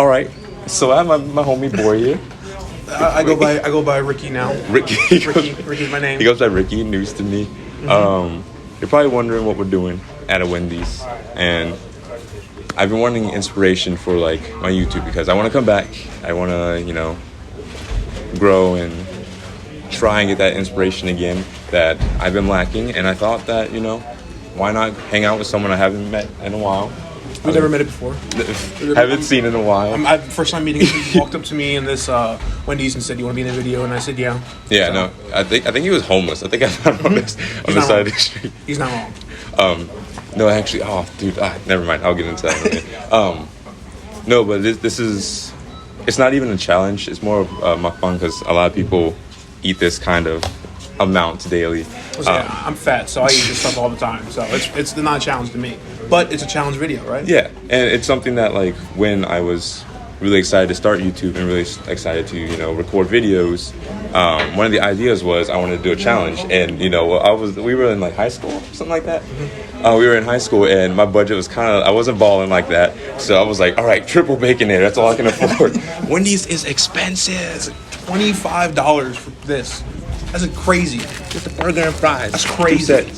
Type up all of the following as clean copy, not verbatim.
All right. So I have my homie boy here. I go by Ricky now. Ricky's my name. He goes by Ricky. News to me. You're probably wondering what we're doing at a Wendy's, and I've been wanting inspiration for like my YouTube because I want to come back. I want to grow and try and get that inspiration again that I've been lacking. And I thought that why not hang out with someone I haven't met in a while. We've never met it before. Haven't seen in a while. First time meeting him, he walked up to me in this Wendys and said, "You want to be in a video?" And I said, "Yeah." Yeah, so. No, I think he was homeless. I think I found him on the side of the street. He's not wrong. No, actually, dude, never mind. I'll get into that in a minute. No, but this is, it's not even a challenge. It's more of mukbang because a lot of people eat this kind of amount daily. I'm fat, so I eat this stuff all the time. So it's not a challenge to me. But it's a challenge video, right? Yeah, and it's something that like when I was really excited to start YouTube and really excited to record videos, one of the ideas was I wanted to do a challenge, and we were in like high school or something like that. We were in high school and my budget was I wasn't balling like that, so I was like, all right, triple Baconator, that's all I can afford. Wendy's is expensive. It's like $25 for this. That's crazy. Just a burger and fries. That's crazy.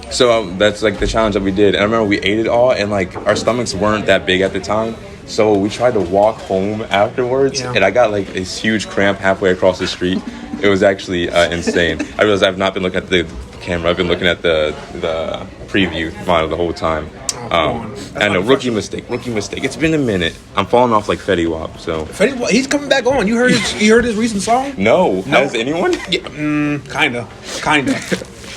So that's like the challenge that we did, and I remember we ate it all, and like our stomachs weren't that big at the time, so we tried to walk home afterwards, and I got like this huge cramp halfway across the street. It was actually insane. I realized I've not been looking at the camera. I've been looking at the preview monitor the whole time. I know, rookie mistake. It's been a minute. I'm falling off like Fetty Wap. So Fetty Wap, he's coming back on. You heard his recent song? No. Has anyone? Yeah, kinda.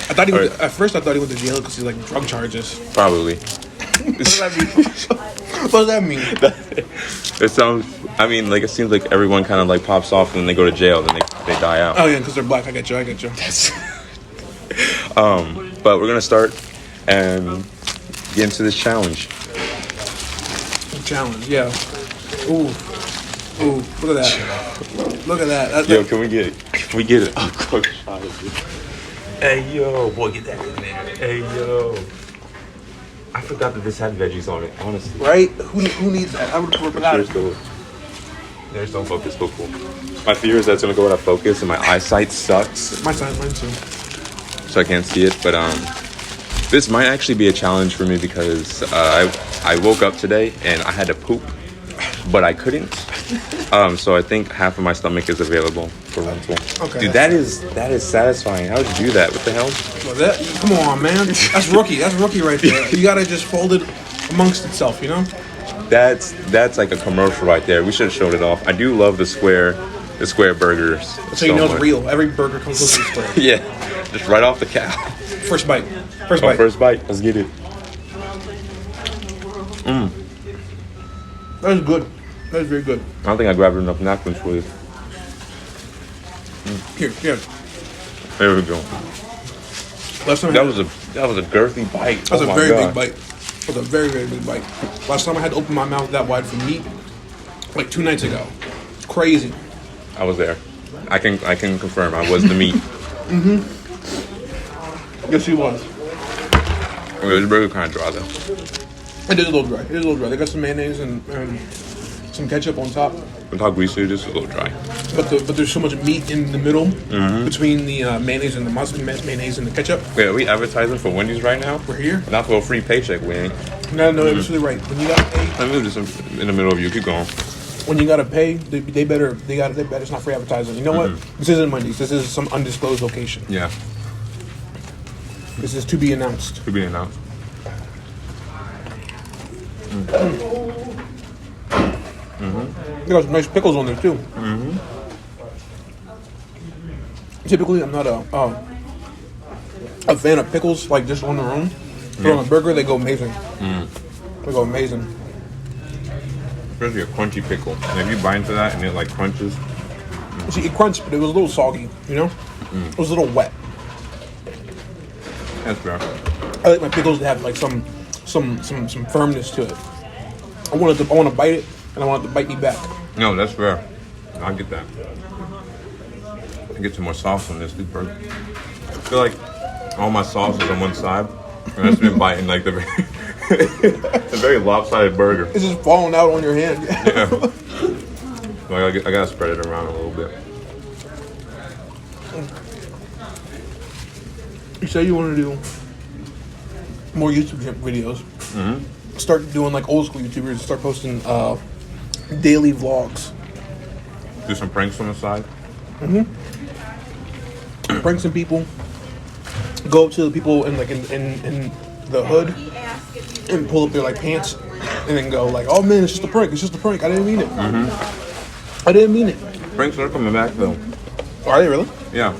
I thought he was. At first, I thought he went to jail because he's like drug charges. Probably. What does that mean? What does that mean? It sounds. I mean, like it seems like everyone kind of like pops off and then they go to jail, then they die out. Oh yeah, because they're black. I get you. But we're gonna start and get into this challenge. Yeah. Ooh. Look at that. Look at that. Yo, can we get it up close shot of it? Hey yo, boy, get that in there. Hey yo. I forgot that this had veggies on it, honestly. Right? Who needs that? I would prefer without it. There's no focus, cool. My fear is that's gonna go out of focus and my eyesight sucks. My side's mine too. So I can't see it, but this might actually be a challenge for me because I woke up today and I had to poop, but I couldn't. So I think half of my stomach is available for rental. Okay. Dude, that is satisfying. How would you do that? What the hell? Well, come on, man. That's rookie. That's rookie right there. You gotta just fold it amongst itself, That's like a commercial right there. We should have showed it off. I do love the square burgers. So you know it's real. Every burger comes with a square. Yeah, just right off the cow. First bite. First bite. Let's get it. That is good. That is very good. I don't think I grabbed enough napkins for this. Here. There we go. That was a girthy bite. That was a very big bite. That was a very, very big bite. Last time I had to open my mouth that wide for meat, like 2 nights ago. It's crazy. I was there. I can confirm I was the meat. Yes, he was. The burger kind of dry though. It is a little dry. They got some mayonnaise and some ketchup on top. With how greasy it is, it's a little dry. But there's so much meat in the middle between the mayonnaise and the mustard mayonnaise and the ketchup. Wait, are we advertising for Wendy's right now? We're here. Not for a free paycheck, we ain't. No, you're absolutely right. When you gotta pay, let me move this in the middle of you. Keep going. When you gotta pay, they better. It's not free advertising. You know what? This isn't Wendy's. This is some undisclosed location. Yeah. This is to be announced. To be announced. They got some nice pickles on there too. Typically, I'm not a fan of pickles like just on their own. But on a burger, they go amazing. They go amazing. Especially a crunchy pickle. And if you bite into that and it like crunches. See, it crunched, but it was a little soggy. It was a little wet. That's fair. I like my pickles to have like some firmness to it. I want to bite it, and I want it to bite me back. No, that's fair. I get that. I get some more sauce on this burger. I feel like all my sauce is on one side, and that's been biting like the It's a very lopsided burger. It's just falling out on your hand. Yeah. So I gotta spread it around a little bit. You say you want to do more YouTube videos. Mm-hmm. Start doing like old school YouTubers. Start posting daily vlogs. Do some pranks on the side. Prank some people. Go up to the people in the hood and pull up their like pants, and then go like, "Oh man, it's just a prank. It's just a prank. I didn't mean it. I didn't mean it." Pranks are coming back though. Are they really? Yeah.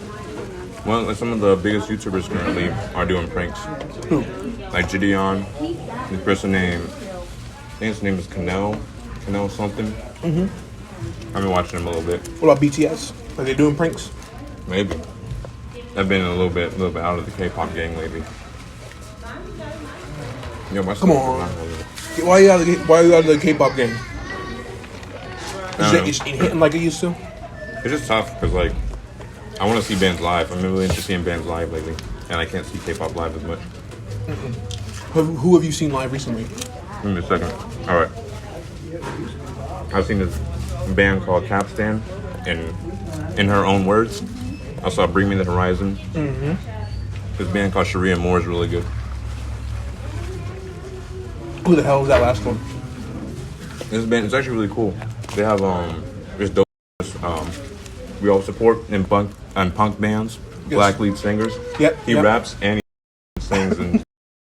Well, like some of the biggest YouTubers currently are doing pranks. Who? Like Gideon, this person named, I think his name is Canel something. Mm-hmm. I've been watching him a little bit. What about BTS? Are they doing pranks? Maybe. I've been a little bit out of the K-pop gang lately. Yo, my Come on. Why are you out of the K-pop gang? Is it hitting like it used to? It's just tough because like I want to see bands live. I'm really interested in bands live lately, and I can't see K-pop live as much. Who have you seen live recently? Give me a second. All right. I've seen this band called Capstan, in her own words. I saw Bring Me the Horizon. Mm-hmm. This band called Sharia Moore is really good. Who the hell was that last one? This band is actually really cool. They have this dope. We all support in punk bands. Yes. Black lead singers. Yep. He raps and he sings and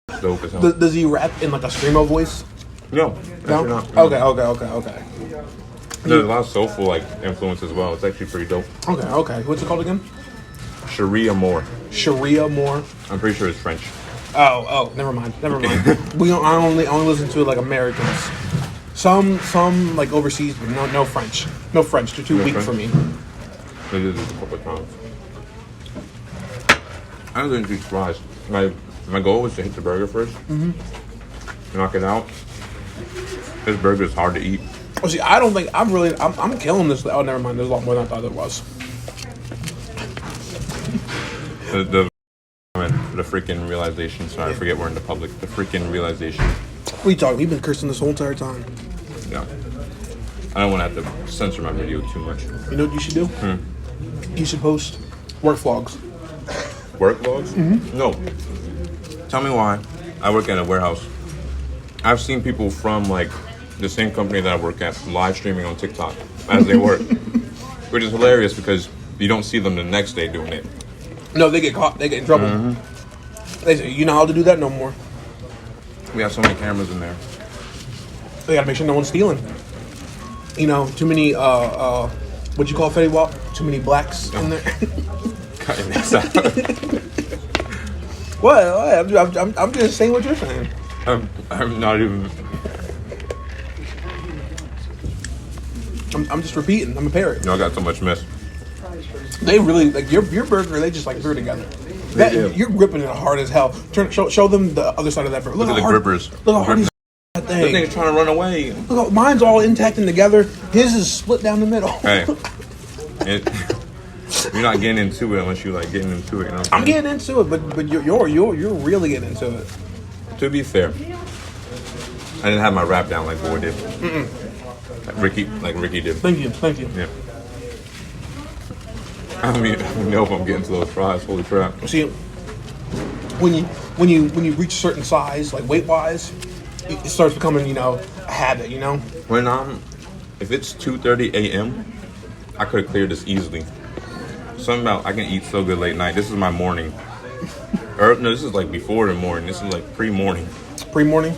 it's dope as hell. Does he rap in like a screamo voice? No. No. Not. Okay. There's a lot of soulful like influence as well. It's actually pretty dope. Okay. What's it called again? Sharia Moore. Sharia Moore. I'm pretty sure it's French. Oh, never mind. I only listen to like Americans. Some like overseas, but no French. No French. They're too weak for me. They did this a couple of times. I was into fries. My goal was to hit the burger first. Mm-hmm. Knock it out. This burger is hard to eat. Oh, see, I don't think I'm killing this. Oh, never mind. There's a lot more than I thought there was. The freaking realization. Sorry, I forget we're in the public. The freaking realization. What are you talking? We've been cursing this whole entire time. Yeah. I don't want to have to censor my video too much. You know what you should do? You should post work vlogs. Work vlogs? Mm-hmm. No. Tell me why. I work at a warehouse. I've seen people from like the same company that I work at live streaming on TikTok as they work, which is hilarious because you don't see them the next day doing it. No, they get caught. They get in trouble. Mm-hmm. They say, "You know how to do that no more." We have so many cameras in there. They gotta make sure no one's stealing. You know, too many what you call Fetty Wap? Too many blacks in there. Cutting this out. Well, I'm just saying what you're saying. I'm not even. I'm just repeating. I'm a parrot. Y'all got so much mess. They really like your burger. They just like threw together. You're gripping it hard as hell. Show them the other side of that burger. Look at the grippers. Look how hard he's that thing. That nigga's trying to run away. Look, mine's all intact and together. His is split down the middle. Hey, you're not getting into it unless you like getting into it. You know I'm getting into it, but you're really getting into it. To be fair, I didn't have my rap down like Boy did. Like Ricky did. Thank you. Yeah. I don't know if I'm getting to those fries. Holy crap! See, when you reach a certain size, like weight wise, it starts becoming a habit. When if it's 2:30 a.m., I could have cleared this easily. Something about I can eat so good late night. This is my morning. No, this is like before the morning. This is like pre-morning. Pre-morning.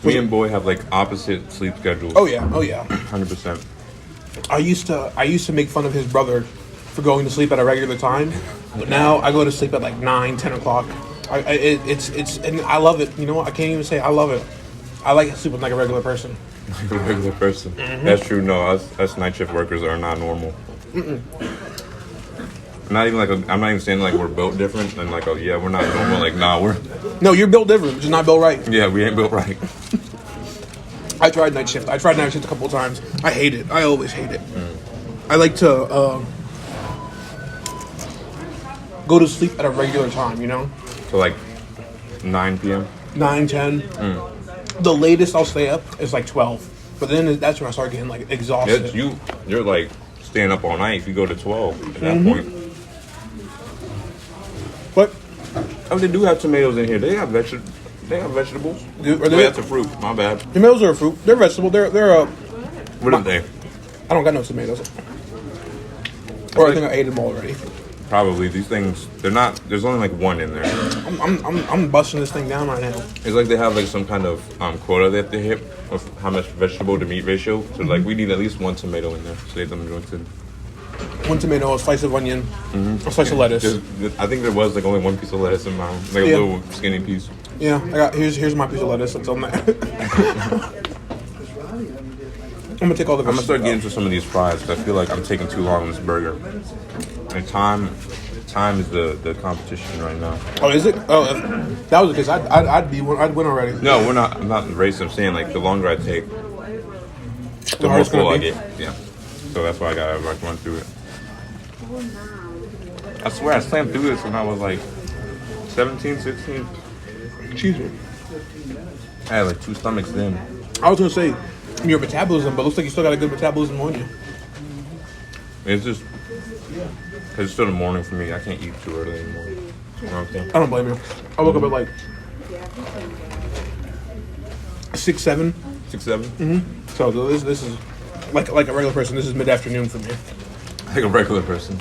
Me and Boy have like opposite sleep schedules. Oh yeah. 100%. I used to make fun of his brother for going to sleep at a regular time, but now I go to sleep at like 9, 10 o'clock. It's and I love it. You know what? I can't even say I love it. I like sleeping like a regular person. Like a regular person. Mm-hmm. That's true. No, us night shift workers are not normal. I'm not even saying like we're built different and like we're not normal. Like No, you're built different, just not built right. Yeah, we ain't built right. I tried night shift a couple of times. I hate it. I always hate it. I like to go to sleep at a regular time, So like 9 p.m. 9, 10. The latest I'll stay up is like 12. But then that's when I start getting like exhausted. You're like staying up all night if you go to 12 at that point. But Oh, they do have tomatoes in here. They have vegetables. That's a fruit. My bad. Tomatoes are a fruit. They're vegetable. They're What are they? I don't got no tomatoes. Or I think I ate them already. Probably these things. They're not. There's only like one in there. I'm busting this thing down right now. It's like they have like some kind of quota they have to hit of how much vegetable to meat ratio. So like we need at least one tomato in there. Save them anointed. One tomato, a slice of onion, a slice of lettuce. I think there was like only one piece of lettuce in mine, like a little skinny piece. Yeah, I got here's my piece of lettuce that's on there. I'm gonna take all the. I'm gonna start getting into some of these fries because I feel like I'm taking too long on this burger. And time is the competition right now. Oh, is it? Oh, if that was the case. I'd win already. No, we're not. I'm not racing. I'm saying like the longer I take, the more full I get. Yeah. So that's why I gotta like run through it. I swear I slammed through this when I was like 17, 16. Excuse me. I had like 2 stomachs then. I was gonna say your metabolism, but it looks like you still got a good metabolism on you. It's just because it's still the morning for me. I can't eat too early anymore. You know what I'm saying? I don't blame you. I woke up at like 6, 7. 6, 7. Mm-hmm. So this is like a regular person. This is mid-afternoon for me. Like a regular person,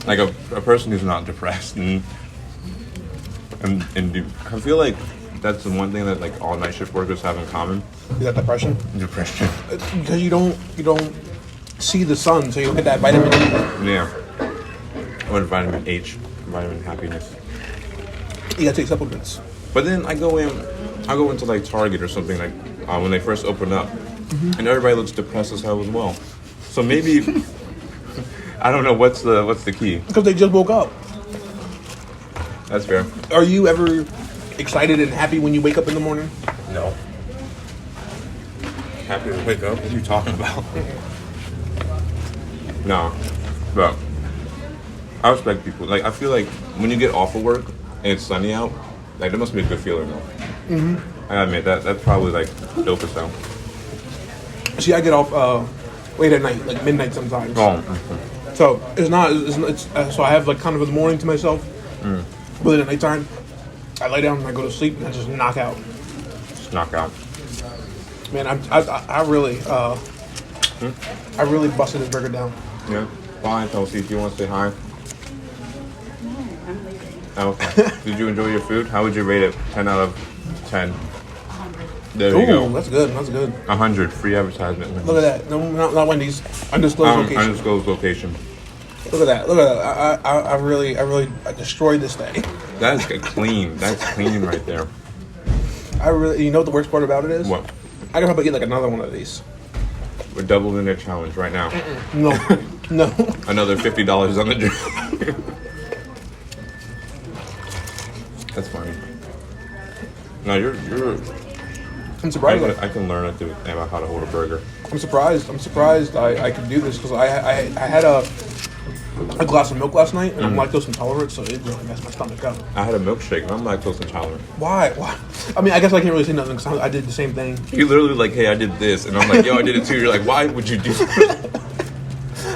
like a person who's not depressed, and I feel like that's the one thing that like all night shift workers have in common. Is that depression? Depression. It's because you don't see the sun, so you don't get that vitamin E. Yeah. Or vitamin H, vitamin happiness. You gotta take supplements. But then I go into like Target or something like when they first open up, and everybody looks depressed as hell as well. So maybe. I don't know what's the key. Because they just woke up. That's fair. Are you ever excited and happy when you wake up in the morning? No. Happy to wake up? What are you talking about? No. But I respect people. Like I feel like when you get off of work and it's sunny out, like that must be a good feeling though. I gotta admit that's probably like dope as hell. See, I get off late at night, like midnight sometimes. Oh. So so I have like kind of in the morning to myself. But then at nighttime, I lay down and I go to sleep and I just knock out. Just knock out. Man, I really busted this burger down. Yeah. Bye, Kelsey. If you want to say hi. Okay. Did you enjoy your food? How would you rate it? 10 out of 10. There you go. That's good. That's good. 100. Free advertisement. Look at that. No, not Wendy's. Undisclosed location. Undisclosed location. Look at that. Look at that. I really destroyed this thing. That's clean. That's clean right there. You know what the worst part about it is? What? I could probably get like another one of these. We're doubling their challenge right now. No. No. Another $50 on the drill. That's funny. No, you're. I'm surprised. I can learn about how to hold a burger. I'm surprised. I could do this because I had a glass of milk last night and I'm lactose intolerant, so it really messed my stomach up. I had a milkshake and I'm lactose intolerant. Why? I mean, I guess I can't really say nothing because I did the same thing. You literally like, hey, I did this, and I'm like, yo, I did it too. You're like, why would you do that?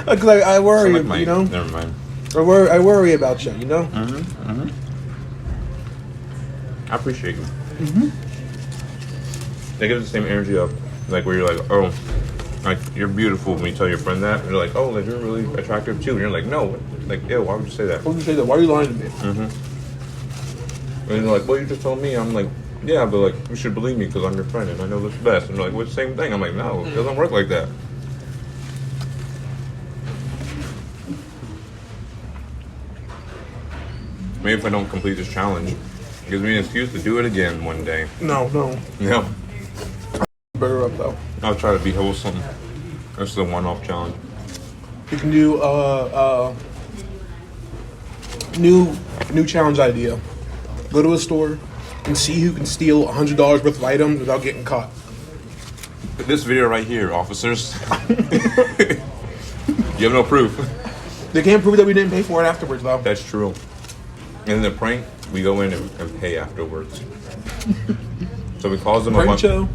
Because I worry, you know. Never mind. I worry about you, you know. I appreciate you. They give the same energy up, like where you're like, oh, like you're beautiful when you tell your friend that. And you're like, oh, like you're really attractive too. And you're like, no, like, ew, why would you say that? Why would you say that? Why are you lying to me? And they're like, well, you just told me. I'm like, yeah, but like, you should believe me because I'm your friend and I know this best. And they're like, well, it's the same thing. I'm like, no, it doesn't work like that. Maybe if I don't complete this challenge, it gives me an excuse to do it again one day. No. Yeah. Burger up though. I'll try to be wholesome. That's the one-off challenge. You can do new challenge idea. Go to a store and see who can steal $100 worth of items without getting caught. This video right here, officers. You have no proof. They can't prove that we didn't pay for it afterwards, though. That's true. And in the prank, we go in and pay afterwards. So we caused them Prank show.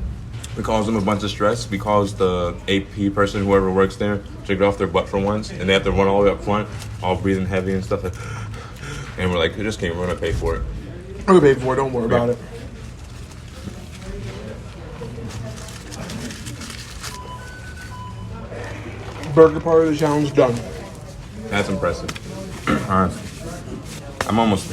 We caused them a bunch of stress. We caused the AP person, whoever works there, to get off their butt for once, and they have to run all the way up front, all breathing heavy and stuff. And we're like, we just can't run and pay for it. I'm gonna pay for it. Don't worry about it. Burger part of the challenge done. That's impressive. Honestly. I'm almost.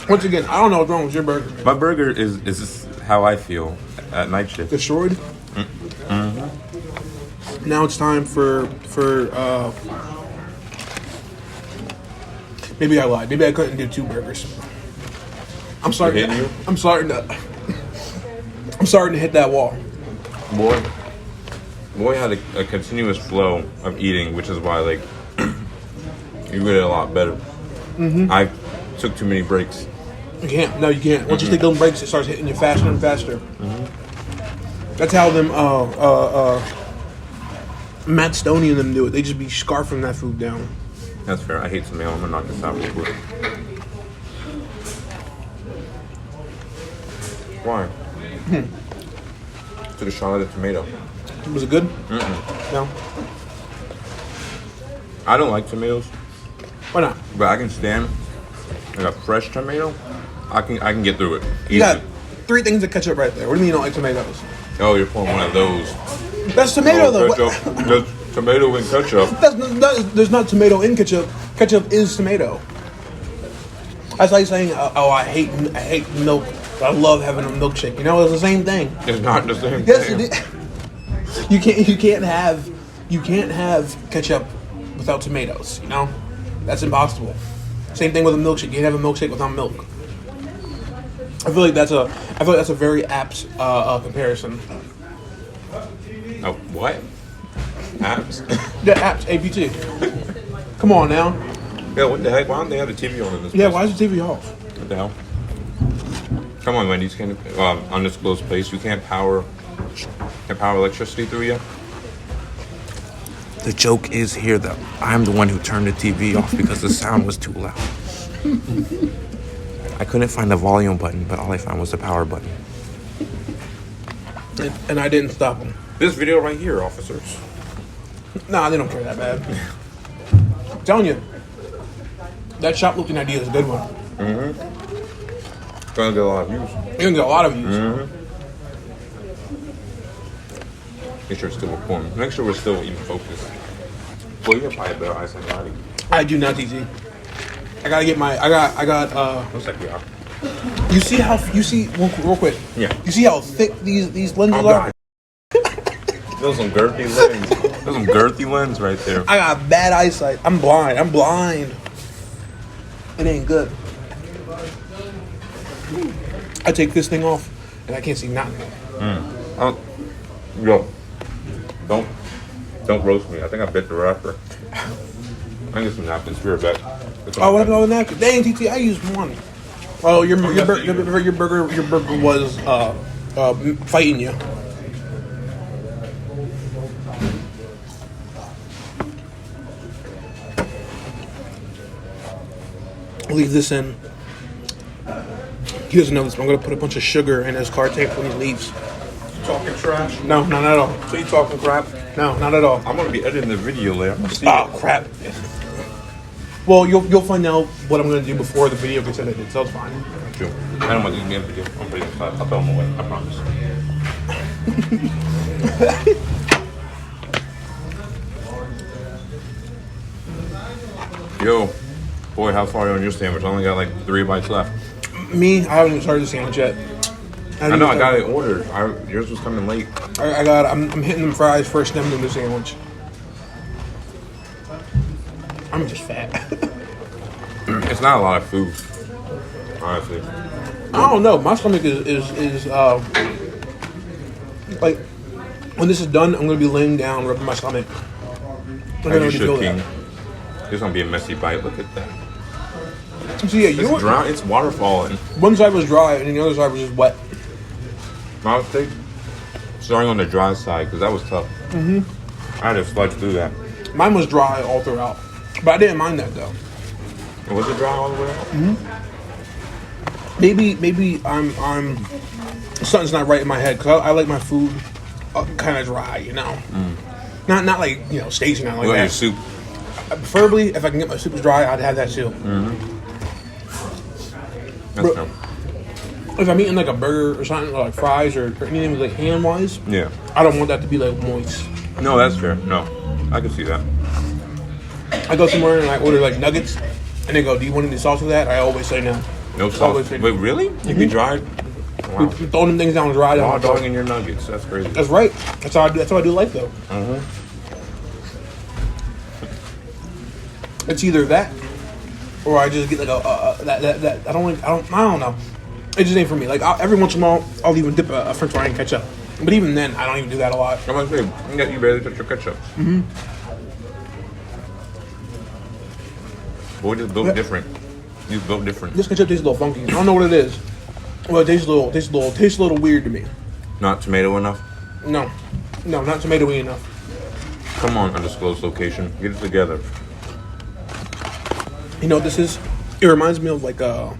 Once again, I don't know what's wrong with your burger. My burger is just how I feel at night shift. Destroyed. Now it's time for maybe I lied. Maybe I couldn't do 2 burgers. I'm starting to hit that wall. Boy had a continuous flow of eating, which is why like you get it a lot better. I took too many breaks. You can't. No, you can't. Once you take them breaks, it starts hitting you faster and faster. That's how them Matt Stoney and them do it. They just be scarfing that food down. That's fair. I hate tomato. I'm gonna knock this out real quick. Why? Took a shot of the tomato. Was it good? No. I don't like tomatoes, Why not? but I can stand like a fresh tomato. I can get through it. You got 3 things of ketchup right there. What do you mean you don't like tomatoes? Oh, you're pulling one of those. That's tomato though. Ketchup. There's tomato and ketchup. There's not tomato in ketchup. Ketchup is tomato. That's like saying, "Oh, I hate milk, but I love having a milkshake." You know, it's the same thing. It's not the same Yes, thing. it is. You can't have ketchup without tomatoes. You know, that's impossible. Same thing with a milkshake. You can't have a milkshake without milk. I feel like that's a very apt comparison. Oh, what? Apps? Yeah, apt, APT. Come on now. Yeah, what the heck? Why don't they have the TV on in this Yeah, place? why is the TV off? What the hell? Come on, Wendys. Can't undisclosed place. You can't power electricity through you. The joke is here that I'm the one who turned the TV off because the sound was too loud. I couldn't find the volume button, but all I found was the power button. And I didn't stop them. This video right here, officers. Nah, they don't care that bad. I'm telling you, that shoplifting idea is a good one. Gonna get a lot of views. You're gonna get a lot of views. Make sure it's still recording. Make sure we're still even focused. Well, you have probably better eyesight than I do. I do not, TT. I gotta get my. I got. Looks like we are. You see real quick. Yeah. You see how thick these lenses Oh, are? God. Those some girthy lens. Those some girthy lens right there. I got bad eyesight. I'm blind. It ain't good. I take this thing off and I can't see nothing. Yo, don't roast me. I think I bit the rapper. I can get some napkins. Be right back. Oh, what about the napkin? Dang, TT, I used one. Oh, your burger was fighting you. Leave this in. He doesn't know this, but I'm gonna put a bunch of sugar in his car tape when he leaves. Talking trash? No, not at all. So you talking crap? No, not at all. I'm gonna be editing the video later. I'm gonna see Oh it. crap. Well, you'll find out what I'm gonna do before the video gets edited, so it's fine. True. I don't want to do the video. I'm pretty excited. I'll throw them away. I promise. Yo, boy, how far are you on your sandwich? I only got like 3 bites left. Me, I haven't even started the sandwich yet. I know, I got it ordered. Yours was coming late. I'm hitting them fries first, then doing the sandwich. I'm just fat. It's not a lot of food, honestly. I don't know. My stomach is like when this is done, I'm gonna be laying down, rubbing my stomach. I'm gonna You already should, feel King. that. It's gonna be a messy bite. Look at that. So yeah, you know It's what? dry. It's water falling. One side was dry and the other side was just wet. My mistake. Starting on the dry side because that was tough. I had to sludge through that. Mine was dry all throughout, but I didn't mind that though. Was it dry all the way out? Maybe I'm something's not right in my head because I like my food kind of dry, you know. Not like steaks, like What that. your soup? Preferably, if I can get my soup dry, I'd have that too. That's no. If I'm eating like a burger or something, or like fries or anything like ham wise, Yeah. I don't want that to be like moist. No, that's fair. No, I can see that. I go somewhere and I order like nuggets, and they go, "Do you want any sauce with that?" I always say no. No sauce. Wait, really? You can dry? Wow. We throw them things down dry. Raw dog in your nuggets. That's crazy. That's right. That's how I do. That's how I do life, though. It's either that, or I just get like that. I don't know. It just ain't for me. Like every once in a while, I'll even dip a French fry in ketchup. But even then, I don't even do that a lot. I'm gonna say, you barely touch your ketchup. Boy, just built different. You built different. This ketchup tastes a little funky. I don't know what it is. Well, it tastes a little weird to me. Not tomato enough? No, not tomatoey enough. Come on, undisclosed location. Get it together. You know what this is? It reminds me of like a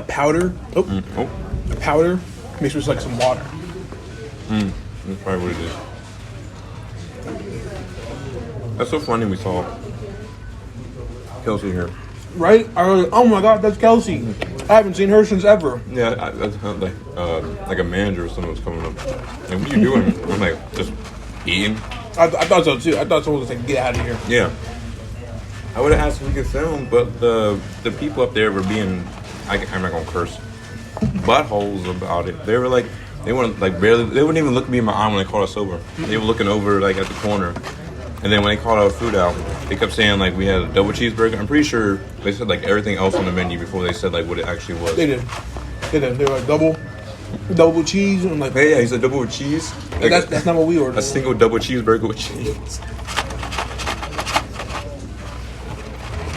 powder. A powder mixed with like some water. That's probably what it is. That's so funny we saw Kelsey here. Right? I was like, oh my god, that's Kelsey. I haven't seen her since ever. Yeah, that's like a manager or someone was coming up. Like, what are you doing? I'm like, just eating. I thought so too. I thought someone was like, get out of here. Yeah. I would have asked if we could film, but the people up there were being, I'm not gonna curse, buttholes about it. They were like, they weren't like barely, they wouldn't even look me in my eye when they called us over. They were looking over like at the corner. And then when they called our food out, they kept saying like we had a double cheeseburger. I'm pretty sure they said like everything else on the menu before they said like what it actually was. They did. They were like double cheese. And I'm like, Hey, yeah, he said double with cheese. Like that's not what we ordered. a single double cheeseburger with cheese.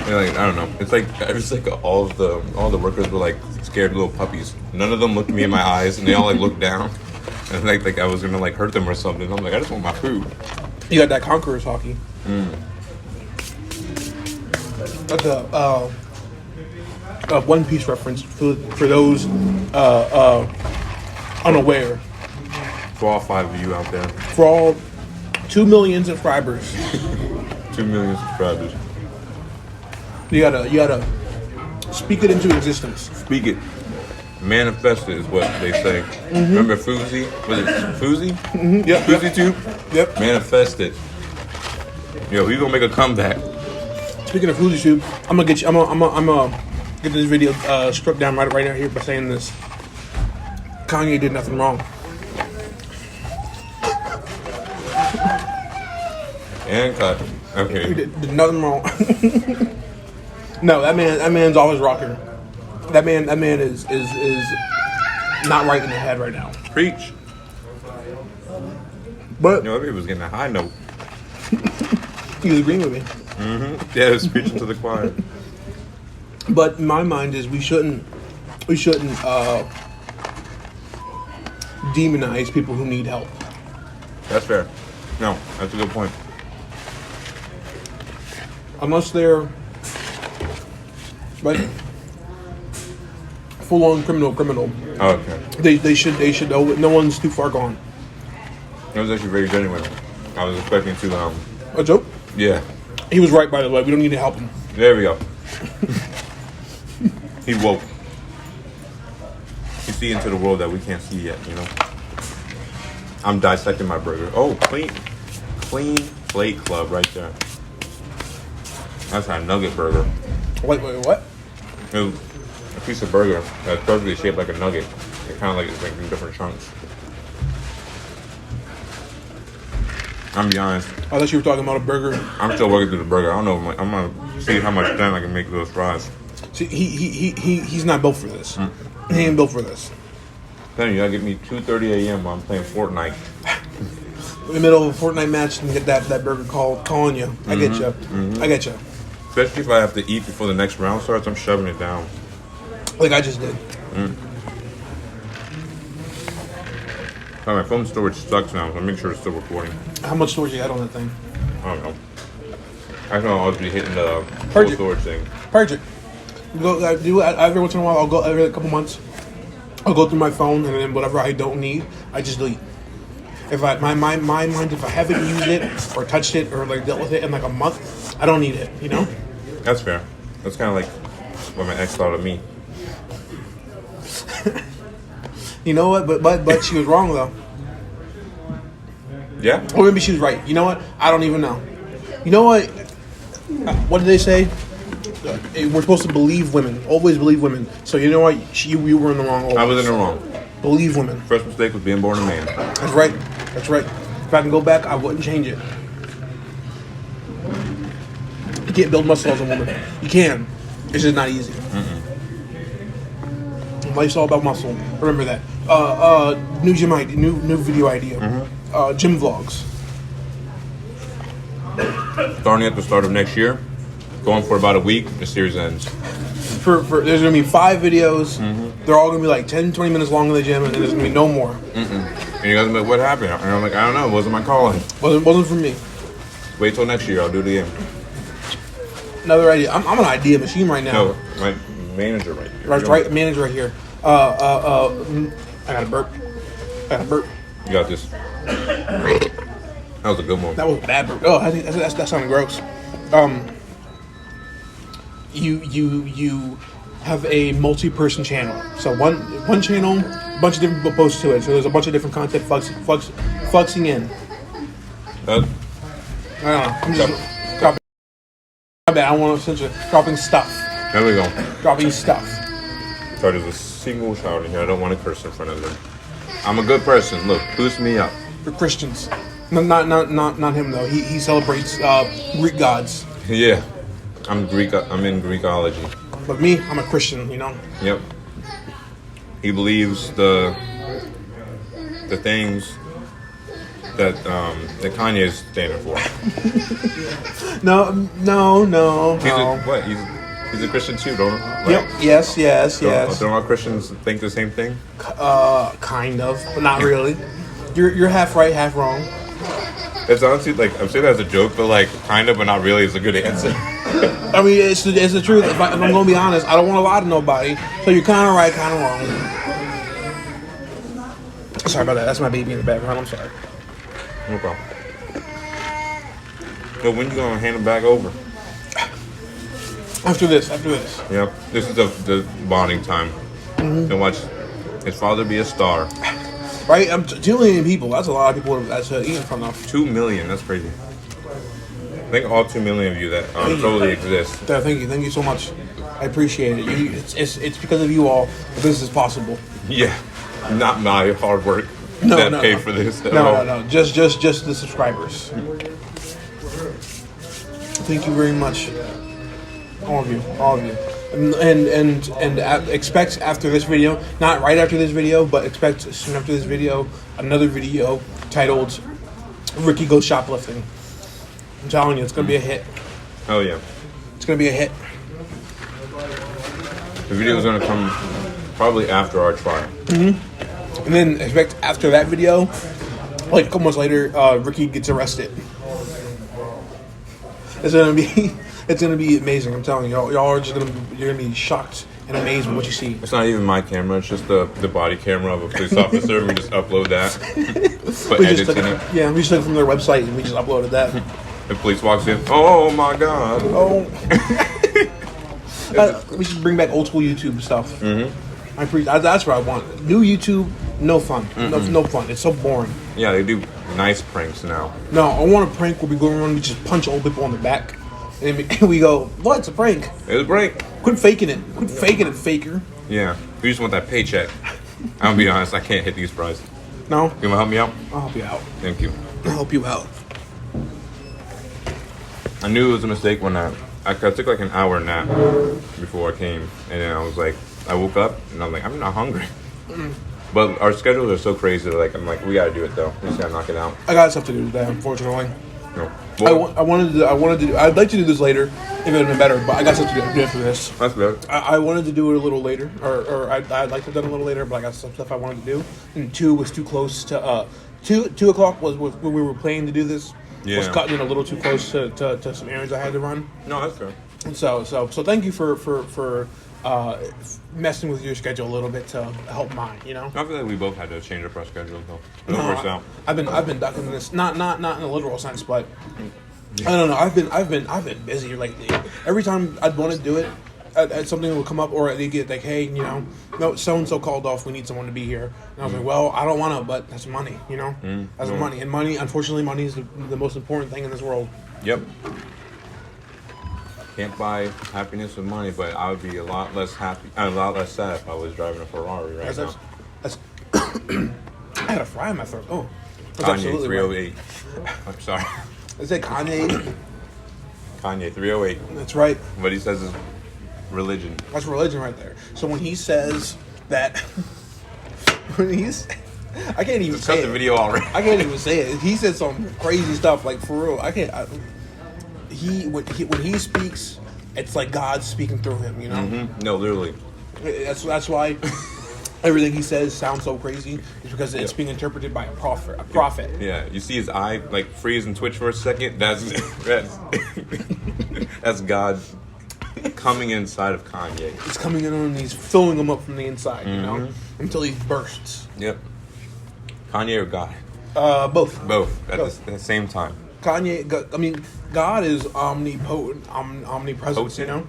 And like I don't know. It's like all the workers were like scared little puppies. None of them looked me in my eyes, and they all like looked down, and like I was gonna like hurt them or something. I'm like I just want my food. You got that Conqueror's hockey. That's a One Piece reference for those unaware. For all 5 of you out there. For all 2 million subscribers. 2 million subscribers. You gotta speak it into existence. Speak it. Manifest it is what they say. Remember Fuzi? Was it Fuzi? Yep. Fuzi tube? Yep. Manifest it. Yo, we gonna make a comeback. Speaking of Fuji Tube, I'm gonna get you. I'm gonna get this video struck down right out here by saying this. Kanye did nothing wrong. And cut. He Okay. did nothing wrong. No, that man's always rocking. That man is not right in the head right now. Preach. But That baby was getting a high note. he was agreeing with me. Yeah, it was preaching to the choir. But my mind is we shouldn't demonize people who need help. That's fair. No, that's a good point. Unless they're like full-on criminal. Oh, okay. They should know. No one's too far gone. It was actually very genuine. I was expecting to, A joke? yeah. He was right, by the way. We don't need to help him. There we go. He woke. He see into the world that we can't see yet, you know? I'm dissecting my burger. Oh, clean plate club right there. That's our nugget burger. Wait, what? It was a piece of burger that's perfectly shaped like a nugget. It kind of like it's like in different chunks. I'm be honest. I thought you were talking about a burger. I'm still working through the burger. I don't know. I'm gonna see how much time I can make those fries. See, he's not built for this. He ain't built for this. Then you gotta get me 2:30 a.m. while I'm playing Fortnite. In the middle of a Fortnite match and get that burger calling you. I get you. I get you. Especially if I have to eat before the next round starts, I'm shoving it down. Like I just did. Oh, my phone storage sucks now, so make sure it's still recording. How much storage you had on that thing? I don't know. I know I'll be hitting the Purge full it. storage thing. Purge it. Go do it every once in a while. I'll go every couple months. I'll go through my phone, and then whatever I don't need, I just delete. If my mind, if I haven't used it or touched it or like dealt with it in like a month, I don't need it. You know. That's fair. That's kind of like what my ex thought of me. You know what? But she was wrong though. Yeah. Or maybe she was right. You know what? I don't even know. You know what? What did they say? We're supposed to believe women. Always believe women. So you know what? You were in the wrong. Always. I was in the wrong. Believe women. First mistake was being born a man. That's right. That's right. If I can go back, I wouldn't change it. You can't build muscle as a woman. You can. It's just not easy. Life's all about muscle. Remember that. New gym idea. New video idea. Gym vlogs. Starting at the start of next year, going for about a week, the series ends. There's gonna be 5 videos. They're all gonna be like 10, 20 minutes long in the gym, and there's gonna be no more. And you guys are like, what happened? And I'm like, I don't know. It wasn't my calling. Wasn't for me. Wait till next year. I'll do it again. Another idea. I'm an idea machine right now. No, my manager right here. Right, manager right here. I got a burp. You got this. That was a good one. That was a bad burp. Oh, I think that sounded gross. You have a multi-person channel. So one channel, a bunch of different people post to it. So there's a bunch of different content fluxing in. I don't know. I'm just dropping. I don't want to censor. Dropping stuff. There we go. Dropping stuff. So there's a single child in here. I don't want to curse in front of them. I'm a good person. Look, boost me up. For Christians. No, not him though. He celebrates Greek gods. Yeah. I'm Greek. I'm in Greekology. But me, I'm a Christian, you know? Yep. He believes the things that Kanye is standing for. No. He's a Christian too, don't he? Like, Yep. Yes. Don't all Christians think the same thing? Kind of, but not really. You're half right, half wrong. It's honestly like I'm saying that as a joke, but like kind of, but not really is a good answer. I mean, it's the truth. If I'm gonna be honest, I don't want to lie to nobody. So you're kind of right, kind of wrong. Sorry about that. That's my baby in the background. I'm sorry. No problem. So when you gonna hand him back over? After this. Yep. This is the bonding time. To watch his father be a star. Right? 2 million people. That's a lot of people that's eating in front of. 2 million. That's crazy. I think all 2 million of you that totally exist. Thank you so much. I appreciate it. It's because of you all that this is possible. Yeah, not my hard work that paid for this. No. Just the subscribers. Thank you very much, all of you. And expect after this video, not right after this video, but expect soon after this video, another video titled "Ricky Goes Shoplifting." I'm telling you, it's gonna be a hit. Hell yeah. It's gonna be a hit. The video is gonna come probably after our trial. And then expect after that video, like a couple months later, Ricky gets arrested. It's gonna be amazing. I'm telling you, y'all are just you're gonna be shocked and amazed with what you see. It's not even my camera; it's just the body camera of a police officer. We just upload that. But we edits just in it. Yeah, we just took it from their website and we just uploaded that. The police walks in. Oh my god! Oh. We should bring back old school YouTube stuff. That's what I want. New YouTube, no fun. No fun. It's so boring. Yeah, they do nice pranks now. No, I want a prank where we go around and we just punch old people on the back. And we go, what? It's a prank. It's a prank. Quit faking it. Quit faking it, faker. Yeah, we just want that paycheck. I'm gonna be honest, I can't hit these prices. No? You wanna help me out? I'll help you out. Thank you. I'll help you out. I knew it was a mistake when I took like an hour nap before I came, and then I was like, I woke up and I'm like, I'm not hungry. But our schedules are so crazy. Like I'm like, we gotta do it though. We just gotta knock it out. I got stuff to do today, unfortunately. No. Well, I'd like to do this later if it would have been better, but I got stuff to do after this. That's good. I wanted to do it a little later, or I'd like to have done it a little later, but I got some stuff I wanted to do. And 2 was too close to 2 o'clock was when we were planning to do this. Yeah. Was cutting it a little too close to some errands I had to run. No, that's fair. And so thank you for messing with your schedule a little bit to help mine. I feel like we both had to change up our schedule though. No, I've been ducking this, not in a literal sense, but I don't know. I've been busy lately. Every time I'd want to do it, something will come up, or they get like, hey, no, so and so called off. We need someone to be here. And I was like, well, I don't want to, but that's money. That's money, and money. Unfortunately, money is the most important thing in this world. Yep. Can't buy happiness with money, but I would be a lot less happy, a lot less sad if I was driving a Ferrari right now. I had a fry in my throat. Oh, that's Kanye 308. Right. I'm sorry. Is it Kanye? Kanye 308. That's right. What he says is religion. That's religion right there. So when he says that, I can't even say cut the video already. I can't even say it. He said some crazy stuff, like for real. When he speaks, it's like God speaking through him. Mm-hmm. No, literally. That's why everything he says sounds so crazy. Is because it's being interpreted by a prophet. Yeah, you see his eye like freeze and twitch for a second. That's that's God coming inside of Kanye. It's coming in and he's filling him up from the inside, until he bursts. Yep. Kanye or God? Both. Both at the same time. Kanye, I mean, God is omnipotent, omnipresent.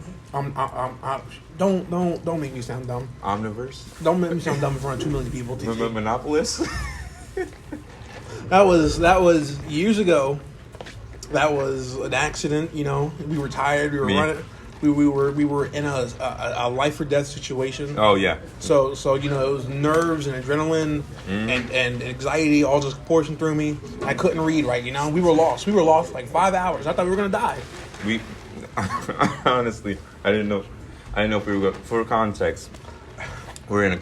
Don't make me sound dumb. Omniverse. Don't make me sound dumb in front of 2 million people. Monopolist. That was years ago. That was an accident. We were tired. We were running. We were in a life or death situation. Oh yeah. So it was nerves and adrenaline and anxiety all just coursing through me. I couldn't read right. We were lost. We were lost like 5 hours. I thought we were gonna die. We honestly, I didn't know if we were going. For context, we're in a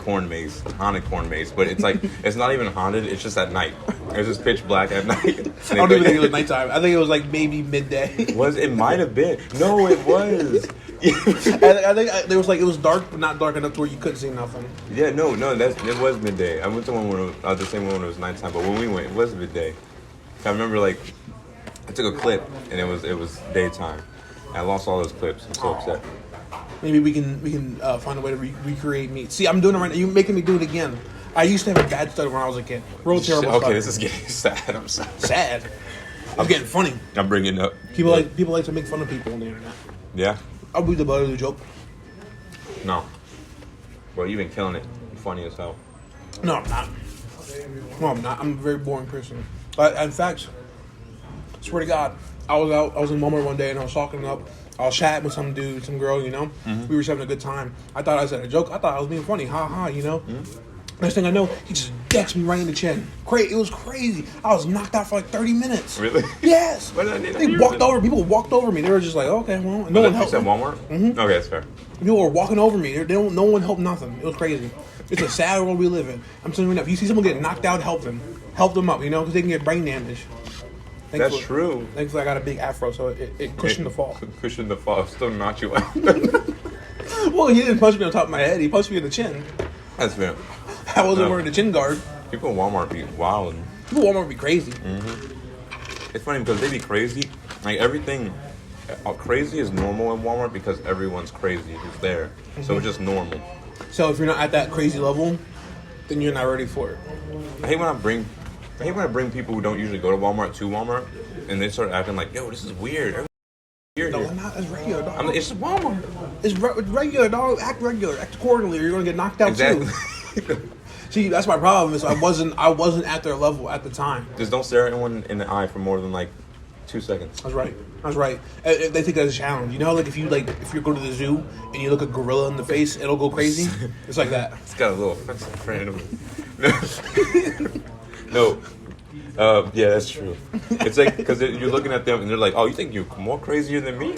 haunted corn maze, but it's like it's not even haunted. It's just at night. It's just pitch black at night. I don't even think it was nighttime. I think it was like maybe midday. It might have been. No, it was. I think it was dark, but not dark enough to where you couldn't see nothing. Yeah, no, it was midday. I went to one when the same one when it was nighttime, but when we went, it was midday. I remember I took a clip and it was daytime. I lost all those clips. I'm so upset. Maybe we can find a way to recreate me. See, I'm doing it right now. You're making me do it again. I used to have a bad stutter when I was a kid. Real terrible stutter. Okay, this is getting sad. I'm sorry. Sad? I'm getting funny. I'm bringing it up. People like to make fun of people on the internet. Yeah? I'll be the butt of the joke. No. Bro, you've been killing it. You're funny as hell. No, I'm not. I'm a very boring person. In fact, swear to God, I was in Walmart one day and I was I was chatting with some dude, some girl, We were just having a good time. I thought I said a joke. I thought I was being funny. Ha ha, Next thing I know, he just decks me right in the chin. It was crazy. I was knocked out for like 30 minutes. Really? Yes. People walked over me. They were just like, okay, well, no one helped. You said Walmart? Mm-hmm. Okay, that's fair. People were walking over me. No one helped nothing. It was crazy. It's a sad world we live in. I'm telling you now, if you see someone get knocked out, help them. Help them up, because they can get brain damage. That's true. Thankfully, I got a big afro, so it cushioned the fall. Cushioned the fall. Still knocked you out. Well, he didn't punch me on top of my head. He punched me in the chin. That's fair. I wasn't wearing a chin guard. People in Walmart be wild. People in Walmart be crazy. Mm-hmm. It's funny because they be crazy. Like everything, crazy is normal in Walmart because everyone's crazy who's there. Mm-hmm. So it's just normal. So if you're not at that crazy level, then you're not ready for it. I hate when I bring people who don't usually go to Walmart, and they start acting like, yo, this is weird. No, it's not. It's regular, dog. It's Walmart. It's regular, dog. Act regular. Act accordingly, or you're gonna get knocked out too. See, that's my problem. Is I wasn't at their level at the time. Just don't stare at anyone in the eye for more than 2 seconds. That's right. They think that's a challenge. If you go to the zoo and you look a gorilla in the face, it'll go crazy. It's like that. It's got a little offensive friend. No. Yeah, that's true. It's like, because you're looking at them and they're like, oh, you think you're more crazier than me?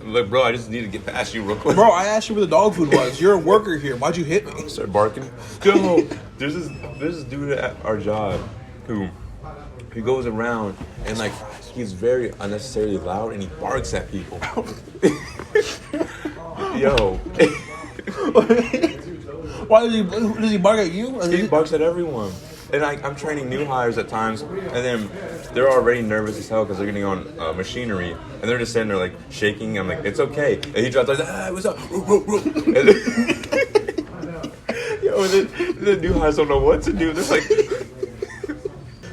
I'm like, bro, I just need to get past you real quick. Bro, I asked you where the dog food was. You're a worker here. Why'd you hit me? Start barking. Yo, there's this dude at our job who goes around and he's very unnecessarily loud and he barks at people. Yo. Why does he bark at you? He barks at everyone. And I'm training new hires at times, and then they're already nervous as hell because they're getting on machinery, and they're just sitting there shaking. I'm like, it's okay. And he drops what's up? Yo, the new hires don't know what to do. They're like,